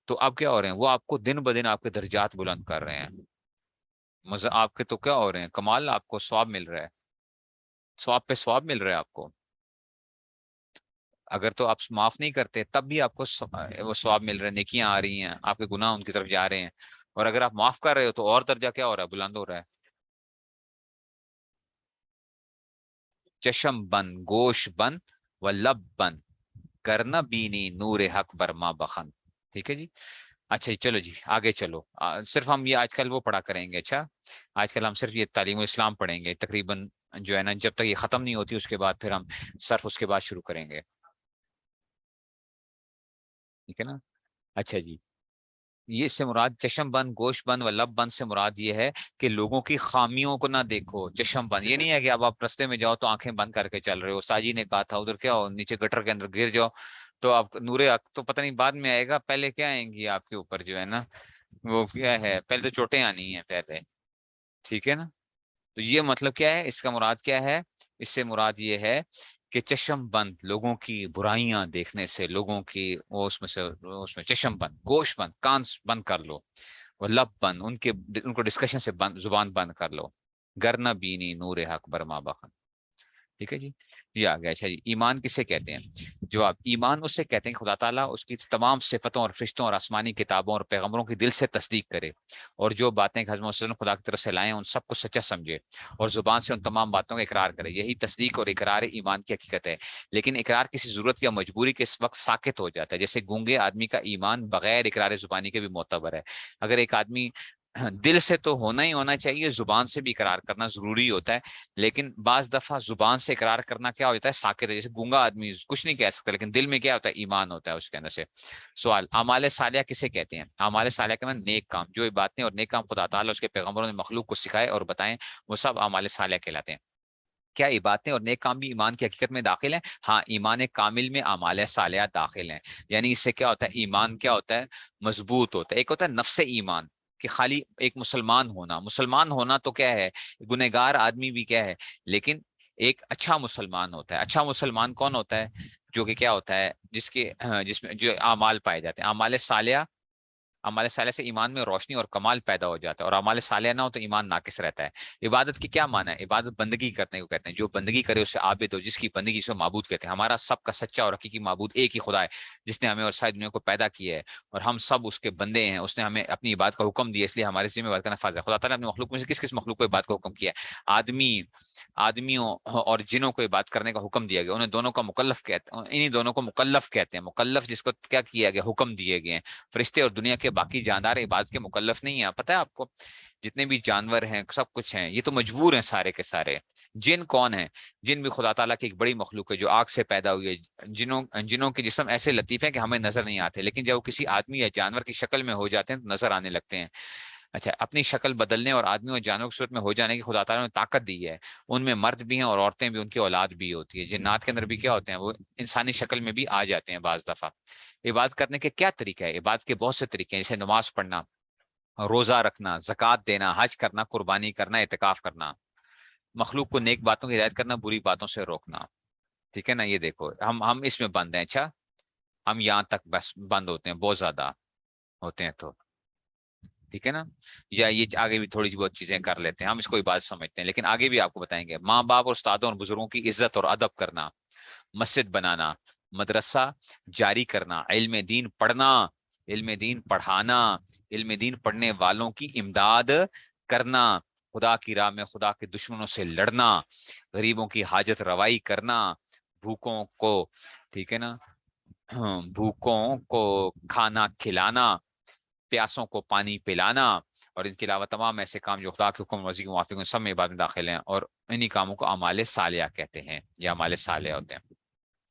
تو آپ کیا ہو رہے ہیں، وہ آپ کو دن بدن آپ کے درجات بلند کر رہے ہیں. مزہ آپ کے تو کیا ہو رہے ہیں، کمال، آپ کو ثواب مل رہا ہے، ثواب پہ ثواب مل رہا ہے آپ کو. اگر تو آپ معاف نہیں کرتے تب بھی آپ کو وہ ثواب مل رہا ہے، نیکیاں آ رہی ہیں، آپ کے گناہ ان کی طرف جا رہے ہیں. اور اگر آپ معاف کر رہے ہو تو اور درجہ کیا ہو رہا ہے، بلند ہو رہا ہے. چشم بند، گوش بند و لب بند، کرنا بینی نور حق برما بخن. ٹھیک ہے جی. اچھا جی، چلو جی آگے چلو. صرف ہم یہ آج کل وہ پڑھا کریں گے. اچھا، آج کل ہم صرف یہ تعلیم اسلام پڑھیں گے تقریباً، جو ہے نا جب تک یہ ختم نہیں ہوتی اس کے بعد پھر ہم صرف اس کے بعد شروع کریں گے. ٹھیک ہے نا. اچھا جی. یہ اس سے مراد چشم بند، گوش بند و لب بند سے مراد یہ ہے کہ لوگوں کی خامیوں کو نہ دیکھو. چشم بند یہ نہیں ہے کہ اب آپ رستے میں جاؤ تو آنکھیں بند کر کے چل رہے ہو. استاد جی نے کہا تھا ادھر کیا ہو، نیچے گٹر کے اندر گر جاؤ تو آپ نور حق تو پتہ نہیں بعد میں آئے گا، پہلے کیا آئیں گی آپ کے اوپر جو ہے نا، وہ کیا ہے، پہلے تو چوٹیں آنی ہیں پہلے. ٹھیک ہے نا. تو یہ مطلب کیا ہے، اس کا مراد کیا ہے، اس سے مراد یہ ہے کہ چشم بند لوگوں کی برائیاں دیکھنے سے، لوگوں کی وہ اس میں چشم بند، گوش بند، کان بند کر لو، وہ لب بند، ان کو ڈسکشن سے بند، زبان بند کر لو. گر نہ بینی نور حق برما بخن. ٹھیک ہے جی. یہ آ گیا. اچھا جی، ایمان کسے کہتے ہیں؟ جواب، ایمان اسے کہتے ہیں کہ خدا تعالیٰ اس کی تمام صفتوں اور فرشتوں اور آسمانی کتابوں اور پیغمبروں کی دل سے تصدیق کرے، اور جو باتیں کہ حضرت محمد صلی اللہ علیہ وسلم خدا کی طرف سے لائے ہیں ان سب کو سچا سمجھے، اور زبان سے ان تمام باتوں کا اقرار کرے. یہی تصدیق اور اقرار ایمان کی حقیقت ہے. لیکن اقرار کسی ضرورت یا مجبوری کے اس وقت ساکت ہو جاتا ہے. جیسے گونگے آدمی کا ایمان بغیر اقرار زبانی کے بھی معتبر ہے. اگر ایک آدمی دل سے تو ہونا ہی ہونا چاہیے، زبان سے بھی اقرار کرنا ضروری ہوتا ہے، لیکن بعض دفعہ زبان سے اقرار کرنا کیا ہوتا ہے، ساکت ہے. جیسے گونگا آدمی کچھ نہیں کہہ سکتا، لیکن دل میں کیا ہوتا ہے، ایمان ہوتا ہے اس کے اندر سے. سوال، اعمال صالحہ کسے کہتے ہیں؟ اعمال صالحہ کے معنی نیک کام، جو باتیں اور نیک کام خدا تعالیٰ اس کے پیغمبروں نے مخلوق کو سکھائے اور بتائیں، وہ سب اعمال صالحہ کہلاتے ہیں. کیا یہ باتیں اور نیک کام بھی ایمان کی حقیقت میں داخل ہیں؟ ہاں، ایمان کامل میں اعمال صالحہ داخل ہیں. یعنی اس سے کیا ہوتا ہے، ایمان کیا ہوتا ہے، مضبوط ہوتا ہے. ایک ہوتا ہے نفس ایمان، کہ خالی ایک مسلمان ہونا تو کیا ہے، گنہگار آدمی بھی کیا ہے، لیکن ایک اچھا مسلمان ہوتا ہے. اچھا مسلمان کون ہوتا ہے؟ جو کہ کیا ہوتا ہے، جس میں جو اعمال پائے جاتے ہیں. اعمال صالحہ سے ایمان میں روشنی اور کمال پیدا ہو جاتا ہے، اور اعمال صالحہ نہ ہو تو ایمان ناقص رہتا ہے. عبادت کی کیا معنی ہے؟ عبادت بندگی کرنے کو کہتے ہیں. جو بندگی کرے اسے عابد ہو، جس کی بندگی سے معبود کہتے ہیں. ہمارا سب کا سچا اور حقیقی معبود ایک ہی خدا ہے، جس نے ہمیں اور ساری دنیا کو پیدا کیا ہے، اور ہم سب اس کے بندے ہیں. اس نے ہمیں اپنی عبادت کا حکم دیا، اس لیے ہمارے ذمہ عبادت کا نفاذ ہے. خدا تعالیٰ نے اپنے مخلوق میں سے کس کس مخلوق کو عبادت کا حکم کیا ہے؟ آدمیوں اور جنوں کو عبادت کرنے کا حکم دیا گیا. انہیں دونوں کا مکلف کہتے ہیں، انہیں دونوں کو مکلف کہتے ہیں. مکلف جس کو کیا کیا گیا، حکم دیے گئے ہیں. فرشتے اور دنیا کے باقی جاندار عبادت کے مکلف نہیں ہیں. پتہ ہے آپ کو، جتنے بھی جانور ہیں، سب کچھ ہیں، یہ تو مجبور ہیں سارے کے سارے. جن کون ہیں؟ جن بھی خدا تعالیٰ کی ایک بڑی مخلوق ہے جو آگ سے پیدا ہوئی ہے. جنوں کے جسم ایسے لطیف ہیں کہ ہمیں نظر نہیں آتے، لیکن جب وہ کسی آدمی یا جانور کی شکل میں ہو جاتے ہیں تو نظر آنے لگتے ہیں. اچھا، اپنی شکل بدلنے اور آدمیوں اور جانوروں کی صورت میں ہو جانے کی خدا تعالیٰ نے طاقت دی ہے. ان میں مرد بھی ہیں اور عورتیں بھی، ان کی اولاد بھی ہوتی ہے. جنات کے اندر بھی کیا ہوتے ہیں، وہ انسانی شکل میں بھی آ جاتے ہیں بعض دفعہ. عبادت کرنے کے کیا طریقہ ہے؟ عبادت کے بہت سے طریقے ہیں، جیسے نماز پڑھنا، روزہ رکھنا، زکوٰۃ دینا، حج کرنا، قربانی کرنا، اعتکاف کرنا. مخلوق کو نیک باتوں کی ہدایت کرنا، بری باتوں سے روکنا. ٹھیک ہے نا. یہ دیکھو، ہم اس میں بند ہیں. اچھا، ہم یہاں تک بس بند ہوتے ہیں، بہت زیادہ ہوتے ہیں. تو ٹھیک ہے نا. یا یہ آگے بھی تھوڑی سی بہت چیزیں کر لیتے ہیں، ہم اس کو بات سمجھتے ہیں، لیکن آگے بھی آپ کو بتائیں گے. ماں باپ اور استادوں اور بزرگوں کی عزت اور ادب کرنا، مسجد بنانا، مدرسہ جاری کرنا، علم دین پڑھانا، علم دین پڑھنے والوں کی امداد کرنا، خدا کی راہ میں خدا کے دشمنوں سے لڑنا، غریبوں کی حاجت روائی کرنا، بھوکوں کو، ٹھیک ہے نا، بھوکوں کو کھانا کھلانا، پیاسوں کو پانی پلانا، اور ان کے علاوہ تمام ایسے کام جو خدا کے حکم ورزی کے موافق ہیں، سب میں عبادت میں داخل ہیں. اور انہی کاموں کو اعمال صالحہ کہتے ہیں، یا اعمال صالحہ ہوتے ہیں.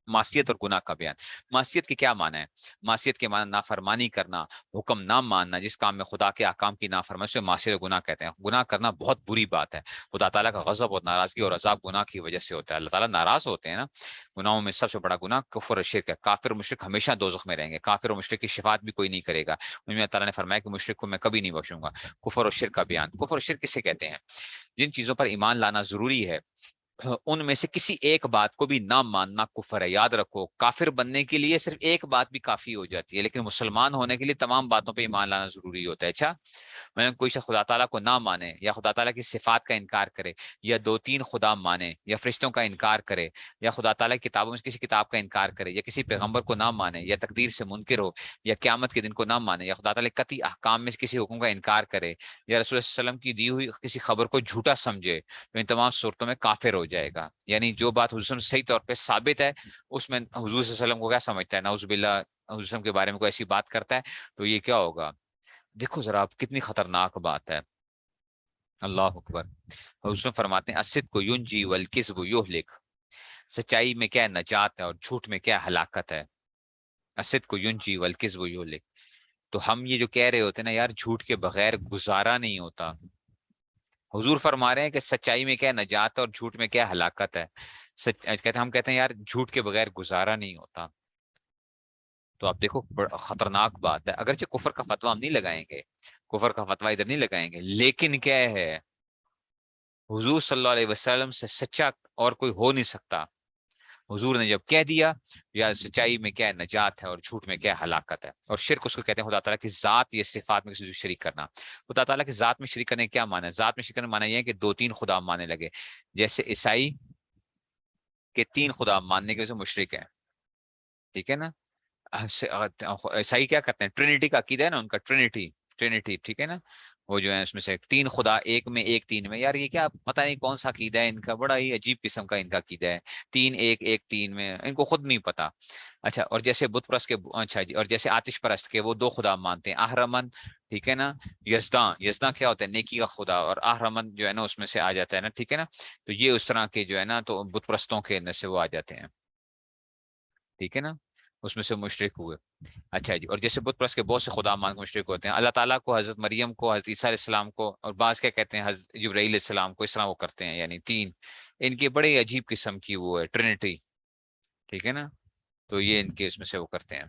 معصیت اور گناہ کا بیان. معصیت کے کیا معنی ہے؟ معصیت کے معنی نافرمانی کرنا، حکم نہ ماننا، جس کام میں خدا کے احکام کی نافرمانی سے معصیت اور گناہ کہتے ہیں. گناہ کرنا بہت بری بات ہے. خدا تعالیٰ کا غضب اور ناراضگی اور عذاب گناہ کی وجہ سے ہوتا ہے. اللہ تعالیٰ ناراض ہوتے ہیں نا. گناہوں میں سب سے بڑا گناہ کفر اور شرک ہے. کافر اور مشرک ہمیشہ دوزخ میں رہیں گے. کافر اور مشرک کی شفاعت بھی کوئی نہیں کرے گا. اللہ تعالیٰ نے فرمایا کہ مشرک کو میں کبھی نہیں بخشوں گا. کفر اور شرک کا بیان. کفر اور شرک کسے کہتے ہیں؟ جن چیزوں پر ایمان لانا ضروری ہے ان میں سے کسی ایک بات کو بھی نہ ماننا کفر ہے. یاد رکھو، کافر بننے کے لیے صرف ایک بات بھی کافی ہو جاتی ہے، لیکن مسلمان ہونے کے لیے تمام باتوں پہ ایمان لانا ضروری ہوتا ہے. اچھا، میں کوئی شخص خدا تعالیٰ کو نہ مانے، یا خدا تعالیٰ کی صفات کا انکار کرے، یا دو تین خدا مانے، یا فرشتوں کا انکار کرے، یا خدا تعالیٰ کی کتابوں میں کسی کتاب کا انکار کرے، یا کسی پیغمبر کو نہ مانے، یا تقدیر سے منکر ہو، یا قیامت کے دن کو نہ مانے، یا خدا تعالیٰ کے قطعی احکام میں سے کسی حکم کا انکار کرے، یا رسول اللہ صلی اللہ علیہ وسلم کی دی ہوئی کسی خبر کو جھوٹا سمجھے، تو ان تمام صورتوں میں کافر ہو جائے گا. یعنی جو بات حضور صلی اللہ علیہ وسلم صحیح طور پہ ثابت ہے، اس میں حضور صلی اللہ علیہ وسلم کو کیا سمجھتا ہے، نعوذ باللہ، حضور صلی اللہ علیہ وسلم کے بارے میں کوئی ایسی بات کرتا ہے، تو یہ کیا ہوگا؟ دیکھو ذرا آپ، کتنی خطرناک بات ہے. اللہ اکبر. حضور فرماتے ہیں الصدق ینجی والکذب یہلک. سچائی میں کیا نجات ہے اور جھوٹ میں کیا ہلاکت ہے. الصدق ینجی والکذب یہلک. تو ہم یہ جو کہہ رہے ہوتے ہیں نا یار، جھوٹ کے بغیر گزارا نہیں ہوتا. حضور فرما رہے ہیں کہ سچائی میں کیا نجات ہے اور جھوٹ میں کیا ہلاکت ہے. ہم کہتے ہیں یار جھوٹ کے بغیر گزارا نہیں ہوتا. تو آپ دیکھو، خطرناک بات ہے. اگرچہ کفر کا فتویٰ ہم نہیں لگائیں گے، کفر کا فتویٰ ادھر نہیں لگائیں گے، لیکن کیا ہے، حضور صلی اللہ علیہ وسلم سے سچا اور کوئی ہو نہیں سکتا. حضور نے جب کہہ دیا یا سچائی میں کیا ہے نجات ہے اور جھوٹ میں کیا ہے ہلاکت ہے. اور شرک اس کو کہتے ہیں خدا تعالیٰ کی ذات یا صفات میں کسی کو شریک کرنا. خدا تعالیٰ کی ذات میں شریک کرنے کا کیا معنی ہے؟ ذات میں شریک کرنے کا معنی یہ ہے کہ دو تین خدا ماننے لگے. جیسے عیسائی کے تین خدا ماننے کے وجہ سے مشرک ہے. ٹھیک ہے نا. عیسائی کیا کرتے ہیں؟ ٹرینٹی کا عقیدہ ہے نا ان کا, ٹرینٹی ٹرینٹی ٹھیک ہے نا. وہ جو ہے اس میں سے تین خدا ایک میں ایک تین میں. یار یہ کیا پتہ نہیں کون سا عقیدہ ہے ان کا, بڑا ہی عجیب قسم کا ان کا عقیدہ ہے. تین ایک ایک تین میں ان کو خود نہیں پتا. اچھا, اور جیسے بت پرست کے, اچھا جی, اور جیسے آتش پرست کے وہ دو خدا مانتے ہیں, اہرمن ٹھیک ہے نا, یزداں. یزداں کیا ہوتا ہے؟ نیکی کا خدا. اور اہرمن جو ہے نا اس میں سے آ جاتا ہے نا, ٹھیک ہے نا. تو یہ اس طرح کے جو ہے نا تو بت پرستوں کے اندر سے وہ آ جاتے ہیں. ٹھیک ہے نا, اس میں سے مشرک ہوئے. اچھا جی, اور جیسے بت پرست کے بہت سے خدا مان کے مشرک ہوتے ہیں. اللہ تعالیٰ کو, حضرت مریم کو, حضرت عیسیٰ علیہ السلام کو, اور بعض کیا کہتے ہیں حضرت جبرائیل علیہ السلام کو, اس طرح وہ کرتے ہیں. یعنی تین ان کی بڑے عجیب قسم کی وہ ہے ٹرینٹی. ٹھیک ہے نا. تو یہ ان کے اس میں سے وہ کرتے ہیں.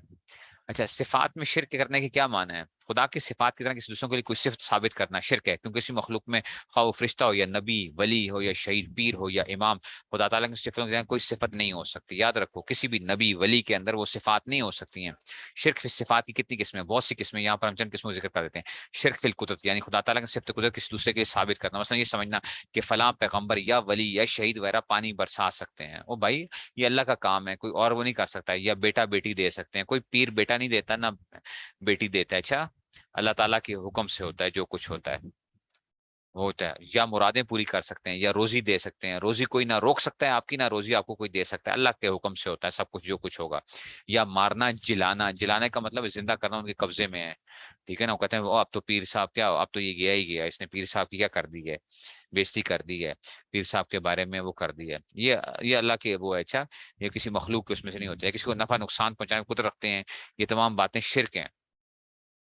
اچھا, صفات میں شرک کرنے کے کیا معنی ہے؟ خدا کی صفات کی طرح کسی دوسروں کے لیے کوئی صفت ثابت کرنا شرک ہے. کیونکہ کسی مخلوق میں خواہ وہ فرشتہ ہو یا نبی ولی ہو یا شہید پیر ہو یا امام, خدا تعالیٰ کی صفتوں کی طرح کوئی صفت نہیں ہو سکتی. یاد رکھو, کسی بھی نبی ولی کے اندر وہ صفات نہیں ہو سکتی ہیں. شرک فی صفات کی کتنی قسمیں؟ بہت سی قسمیں. یہاں پر ہم چند قسموں کا ذکر کر دیتے ہیں. شرک فی القدرت, یعنی خدا تعالیٰ کی صفت قدرت کسی دوسرے کے لیے ثابت کرنا. مثلا یہ سمجھنا کہ فلاں پیغمبر یا ولی یا شہید وغیرہ پانی برسا سکتے ہیں. او بھائی, یہ اللہ کا کام ہے, کوئی اور وہ نہیں کر سکتا. یا بیٹا بیٹی دے سکتے ہیں, کوئی پیر بیٹا نہیں دیتا نہ بیٹی دیتا ہے. اچھا, اللہ تعالیٰ کے حکم سے ہوتا ہے جو کچھ ہوتا ہے وہ ہوتا ہے. یا مرادیں پوری کر سکتے ہیں, یا روزی دے سکتے ہیں. روزی کوئی نہ روک سکتا ہے آپ کی, نہ روزی آپ کو کوئی دے سکتا ہے. اللہ کے حکم سے ہوتا ہے سب کچھ جو کچھ ہوگا. یا مارنا جلانا, جلانے کا مطلب زندہ کرنا ان کے قبضے میں ہے. ٹھیک ہے نا. وہ کہتے ہیں وہ اب تو پیر صاحب کیا, اب تو یہ گیا ہی گیا, اس نے پیر صاحب کی کیا کر دی ہے, بےزتی کر دی ہے, پیر صاحب کے بارے میں وہ کر دی ہے. یہ اللہ کے وہ ہے. اچھا, یہ کسی مخلوق کے اس میں سے نہیں ہوتے. کسی کو نفع نقصان پہنچانے کی قدرت رکھتے ہیں. یہ تمام باتیں شرک ہیں.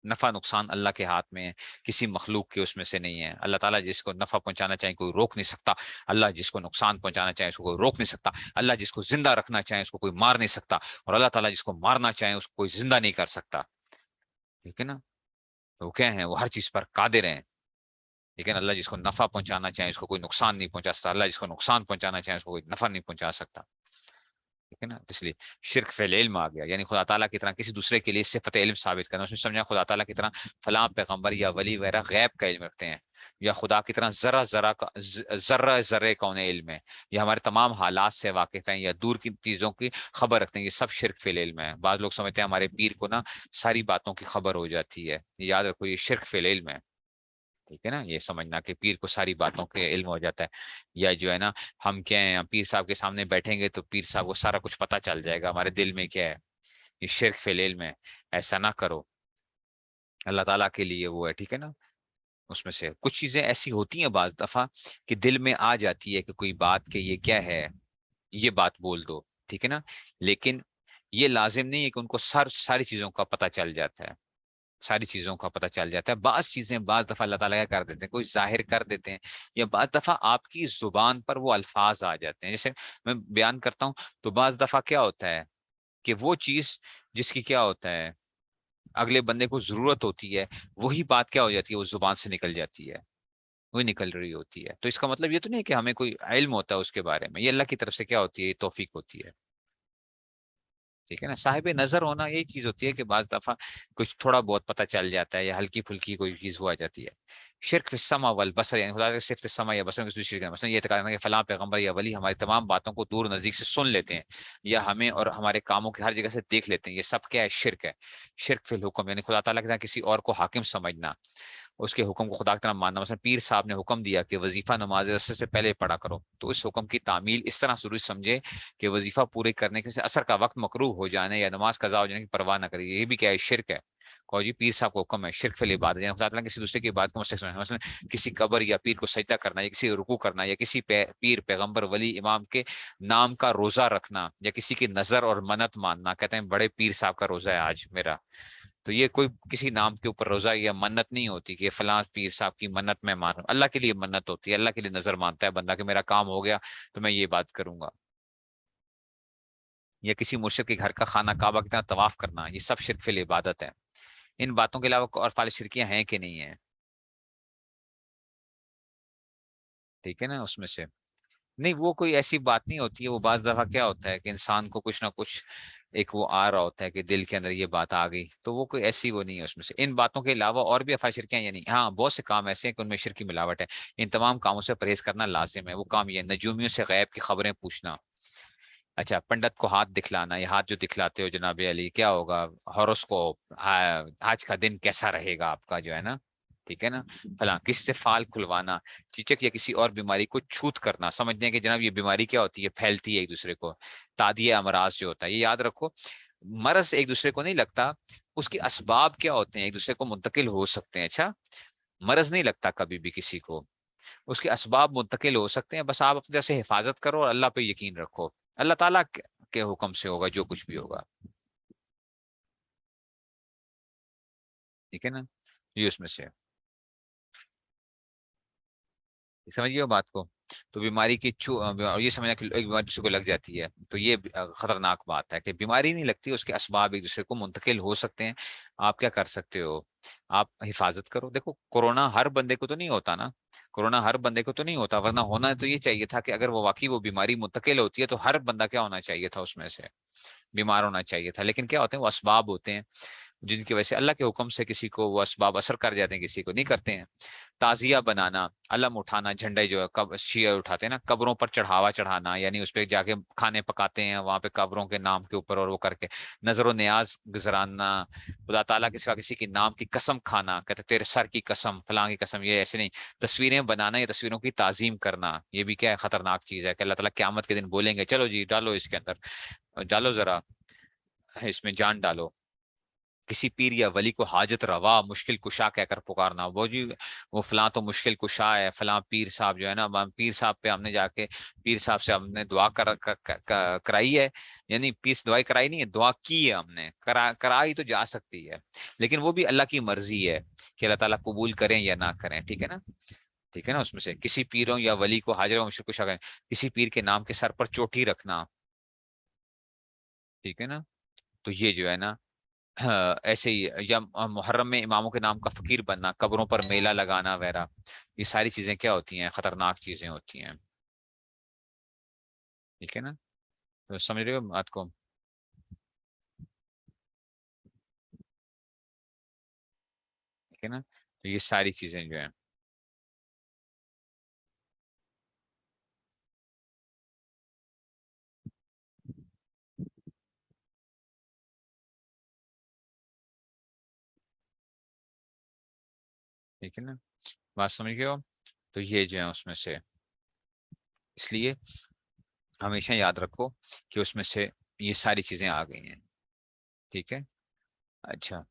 نفع نقصان اللہ کے ہاتھ میں ہے, کسی مخلوق کے اس میں سے نہیں ہے. اللہ تعالیٰ جس کو نفع پہنچانا چاہے کوئی روک نہیں سکتا. اللہ جس کو نقصان پہنچانا چاہے اس کو کوئی روک نہیں سکتا. اللہ جس کو زندہ رکھنا چاہے اس کو کوئی مار نہیں سکتا. اور اللہ تعالیٰ جس کو مارنا چاہے اس کو کوئی زندہ نہیں کر سکتا. ٹھیک ہے نا. تو وہ کیا ہیں, وہ ہر چیز پر قادر ہیں. لیکن اللہ جس کو نفع پہنچانا چاہے اس کو کوئی نقصان نہیں پہنچا سکتا. اللہ جس کو نقصان پہنچانا چاہے اس کو کوئی نفع نہیں پہنچا سکتا. ٹھیک ہے نا. اس لیے شرک فی العلم آ گیا, یعنی خدا تعالیٰ کی طرح کسی دوسرے کے لیے صفت علم ثابت کرنا. اس نے سمجھا خدا تعالیٰ کی طرح فلاں پیغمبر یا ولی وغیرہ غیب کا علم رکھتے ہیں, یا خدا کی طرح ذرہ ذرے کون علم ہے, یا ہمارے تمام حالات سے واقف ہیں, یا دور کی چیزوں کی خبر رکھتے ہیں. یہ سب شرک فی العلم ہے. بعض لوگ سمجھتے ہیں ہمارے پیر کو نا ساری باتوں کی خبر ہو جاتی ہے. یاد رکھو یہ شرک فی العلم ہے. ٹھیک ہے نا. یہ سمجھنا کہ پیر کو ساری باتوں کے علم ہو جاتا ہے, یا جو ہے نا ہم کیا ہیں, پیر صاحب کے سامنے بیٹھیں گے تو پیر صاحب کو سارا کچھ پتا چل جائے گا ہمارے دل میں کیا ہے. یہ شرک فی العلم ہے. ایسا نہ کرو. اللہ تعالیٰ کے لیے وہ ہے. ٹھیک ہے نا. اس میں سے کچھ چیزیں ایسی ہوتی ہیں بعض دفعہ کہ دل میں آ جاتی ہے کہ کوئی بات کہ یہ کیا ہے, یہ بات بول دو. ٹھیک ہے نا. لیکن یہ لازم نہیں ہے کہ ان کو ساری چیزوں کا پتہ چل جاتا ہے. ساری چیزوں کا پتہ چل جاتا ہے. بعض چیزیں بعض دفعہ اللہ تعالیٰ کیا کر دیتے ہیں, کوئی ظاہر کر دیتے ہیں, یا بعض دفعہ آپ کی زبان پر وہ الفاظ آ جاتے ہیں. جیسے میں بیان کرتا ہوں تو بعض دفعہ کیا ہوتا ہے کہ وہ چیز جس کی کیا ہوتا ہے اگلے بندے کو ضرورت ہوتی ہے, وہی بات کیا ہو جاتی ہے, وہ زبان سے نکل جاتی ہے, وہی نکل رہی ہوتی ہے. تو اس کا مطلب یہ تو نہیں ہے کہ ہمیں کوئی علم ہوتا ہے اس کے بارے میں. یہ اللہ کی طرف سے کیا ہوتی ہے, یہ توفیق ہوتی ہے. ٹھیک ہے نا. صاحب نظر ہونا یہی چیز ہوتی ہے کہ بعض دفعہ کچھ تھوڑا بہت پتہ چل جاتا ہے, یا ہلکی پھلکی کوئی چیز ہوا جاتی ہے. شرک فی السمع والبصر, یعنی خدا کے صفت سمع یا بصر میں کسی دوسری کا مثلا یہ اعتقاد کرنا کہ فلاں پیغمبر یا ولی ہماری تمام باتوں کو دور نزدیک سے سن لیتے ہیں, یا ہمیں اور ہمارے کاموں کے ہر جگہ سے دیکھ لیتے ہیں. یہ سب کیا ہے, شرک ہے. شرک فی الحکم, یعنی خدا تعالیٰ کے ساتھ کسی اور کو حاکم سمجھنا, اس کے حکم کو خدا کی طرح ماننا. مثلا پیر صاحب نے حکم دیا کہ وظیفہ نماز عصر سے پہلے پڑھا کرو, تو اس حکم کی تعمیل اس طرح ضروری سمجھے کہ وظیفہ پورے کرنے کے سے عصر کا وقت مکروہ ہو جانے یا نماز قضا ہو جانے کی پرواہ نہ کرے. یہ بھی کیا ہے, شرک ہے. کو جی پیر صاحب کو حکم ہے, شرک فی العبادت, یعنی خدا تعالیٰ کسی دوسرے کی بات کو مستحق سمجھنا. مثلا کسی قبر یا پیر کو سجدہ کرنا, یا کسی رکوع کرنا, یا کسی پیر پیغمبر ولی امام کے نام کا روزہ رکھنا, یا کسی کی نظر اور منت ماننا. کہتے ہیں بڑے پیر صاحب کا روزہ ہے آج میرا, تو یہ کوئی کسی نام کے اوپر روزہ یا منت نہیں ہوتی کہ فلاں پیر صاحب کی منت میں مانوں. اللہ کے لیے منت ہوتی ہے, اللہ کے لیے نظر مانتا ہے بندہ کہ میرا کام ہو گیا تو میں یہ بات کروں گا. یا کسی مرشد کے گھر کا خانہ کعبہ کی طرح طواف کرنا, یہ سب شرک فی العبادت ہے. ان باتوں کے علاوہ اور فعال شرکیاں ہیں کہ نہیں ہیں؟ ٹھیک ہے نا، اس میں سے نہیں، وہ کوئی ایسی بات نہیں ہوتی ہے، وہ بعض دفعہ کیا ہوتا ہے کہ انسان کو کچھ نہ کچھ ایک وہ آ رہا ہوتا ہے کہ دل کے اندر یہ بات آ گئی، تو وہ کوئی ایسی وہ نہیں ہے اس میں سے۔ ان باتوں کے علاوہ اور بھی افعال شرکیاں، یعنی ہاں بہت سے کام ایسے ہیں کہ ان میں شرک کی ملاوٹ ہے، ان تمام کاموں سے پرہیز کرنا لازم ہے۔ وہ کام یہ نجومیوں سے غیب کی خبریں پوچھنا، اچھا پنڈت کو ہاتھ دکھلانا، یہ ہاتھ جو دکھلاتے ہو جناب علی کیا ہوگا، ہاروسکوپ، آج کا دن کیسا رہے گا آپ کا جو ہے نا، ٹھیک ہے نا، فلاں کس سے فال کھلوانا، چیچک یا کسی اور بیماری کو چھوت کرنا، سمجھنے کہ جناب یہ بیماری کیا ہوتی ہے، پھیلتی ہے ایک دوسرے کو، تادیہ امراض جو ہوتا ہے، یہ یاد رکھو، مرض ایک دوسرے کو نہیں لگتا، اس کے اسباب کیا ہوتے ہیں ایک دوسرے کو منتقل ہو سکتے ہیں، اچھا مرض نہیں لگتا کبھی بھی کسی کو، اس کے اسباب منتقل ہو سکتے ہیں، بس آپ اپنے طرف سے حفاظت کرو اور اللہ پہ یقین رکھو، اللہ تعالیٰ کے حکم سے ہوگا جو کچھ بھی ہوگا، ٹھیک ہے نا، یہ اس میں سے سمجھیے بات کو۔ تو بیماری کی اور یہ سمجھنا کہ ایک بیماری دوسرے کو لگ جاتی ہے تو یہ خطرناک بات ہے کہ بیماری نہیں لگتی، اس کے اسباب ایک دوسرے کو منتقل ہو سکتے ہیں، آپ کیا کر سکتے ہو، آپ حفاظت کرو، دیکھو کورونا ہر بندے کو تو نہیں ہوتا نا، کورونا ہر بندے کو تو نہیں ہوتا، ورنہ ہونا تو یہ چاہیے تھا کہ اگر وہ واقعی وہ بیماری منتقل ہوتی ہے تو ہر بندہ کیا ہونا چاہیے تھا، اس میں سے بیمار ہونا چاہیے تھا، لیکن کیا ہوتے ہیں وہ اسباب ہوتے ہیں جن کی وجہ سے اللہ کے حکم سے کسی کو وہ اسباب اثر کر جاتے ہیں، کسی کو نہیں کرتے ہیں۔ تعزیہ بنانا، علم اٹھانا، جھنڈے جو شیعہ اٹھاتے ہیں نا، قبروں پر چڑھاوا چڑھانا، یعنی اس پہ جا کے کھانے پکاتے ہیں وہاں پہ قبروں کے نام کے اوپر، اور وہ کر کے نظر و نیاز گزرانا، خدا تعالیٰ کے سوا کسی کے نام کی قسم کھانا، کہتے تیرے سر کی قسم، فلاں کی قسم، یہ ایسے نہیں، تصویریں بنانا یا تصویروں کی تعظیم کرنا، یہ بھی کیا ہے خطرناک چیز ہے کہ اللہ تعالیٰ قیامت کے دن بولیں گے چلو جی ڈالو اس کے اندر، ڈالو ذرا اس میں جان ڈالو، کسی پیر یا ولی کو حاجت روا مشکل کشا کہہ کر پکارنا، وہ جی وہ فلاں تو مشکل کشا ہے، فلاں پیر صاحب جو ہے نا، پیر صاحب پہ ہم نے جا کے پیر صاحب سے ہم نے دعا کرائی ہے، یعنی پیر سے دعائی کرائی نہیں ہے، دعا کی ہے ہم نے، کرائی تو جا سکتی ہے، لیکن وہ بھی اللہ کی مرضی ہے کہ اللہ تعالیٰ قبول کریں یا نہ کریں، ٹھیک ہے نا، ٹھیک ہے نا، اس میں سے کسی پیروں یا ولی کو حاجر و مشکل کشا کریں، کسی پیر کے نام کے سر پر چوٹی رکھنا، ٹھیک ہے نا، تو یہ جو ہے نا، ہاں ایسے ہی، یا محرم میں اماموں کے نام کا فقیر بننا، قبروں پر میلہ لگانا وغیرہ، یہ ساری چیزیں کیا ہوتی ہیں، خطرناک چیزیں ہوتی ہیں، ٹھیک ہے نا، تو سمجھ رہے ہو بات کو، ٹھیک ہے نا، تو یہ ساری چیزیں جو ہیں، ٹھیک ہے نا، بات سمجھ گئے ہو، تو یہ جو ہے اس میں سے، اس لیے ہمیشہ یاد رکھو کہ اس میں سے یہ ساری چیزیں آ گئی ہیں، ٹھیک ہے، اچھا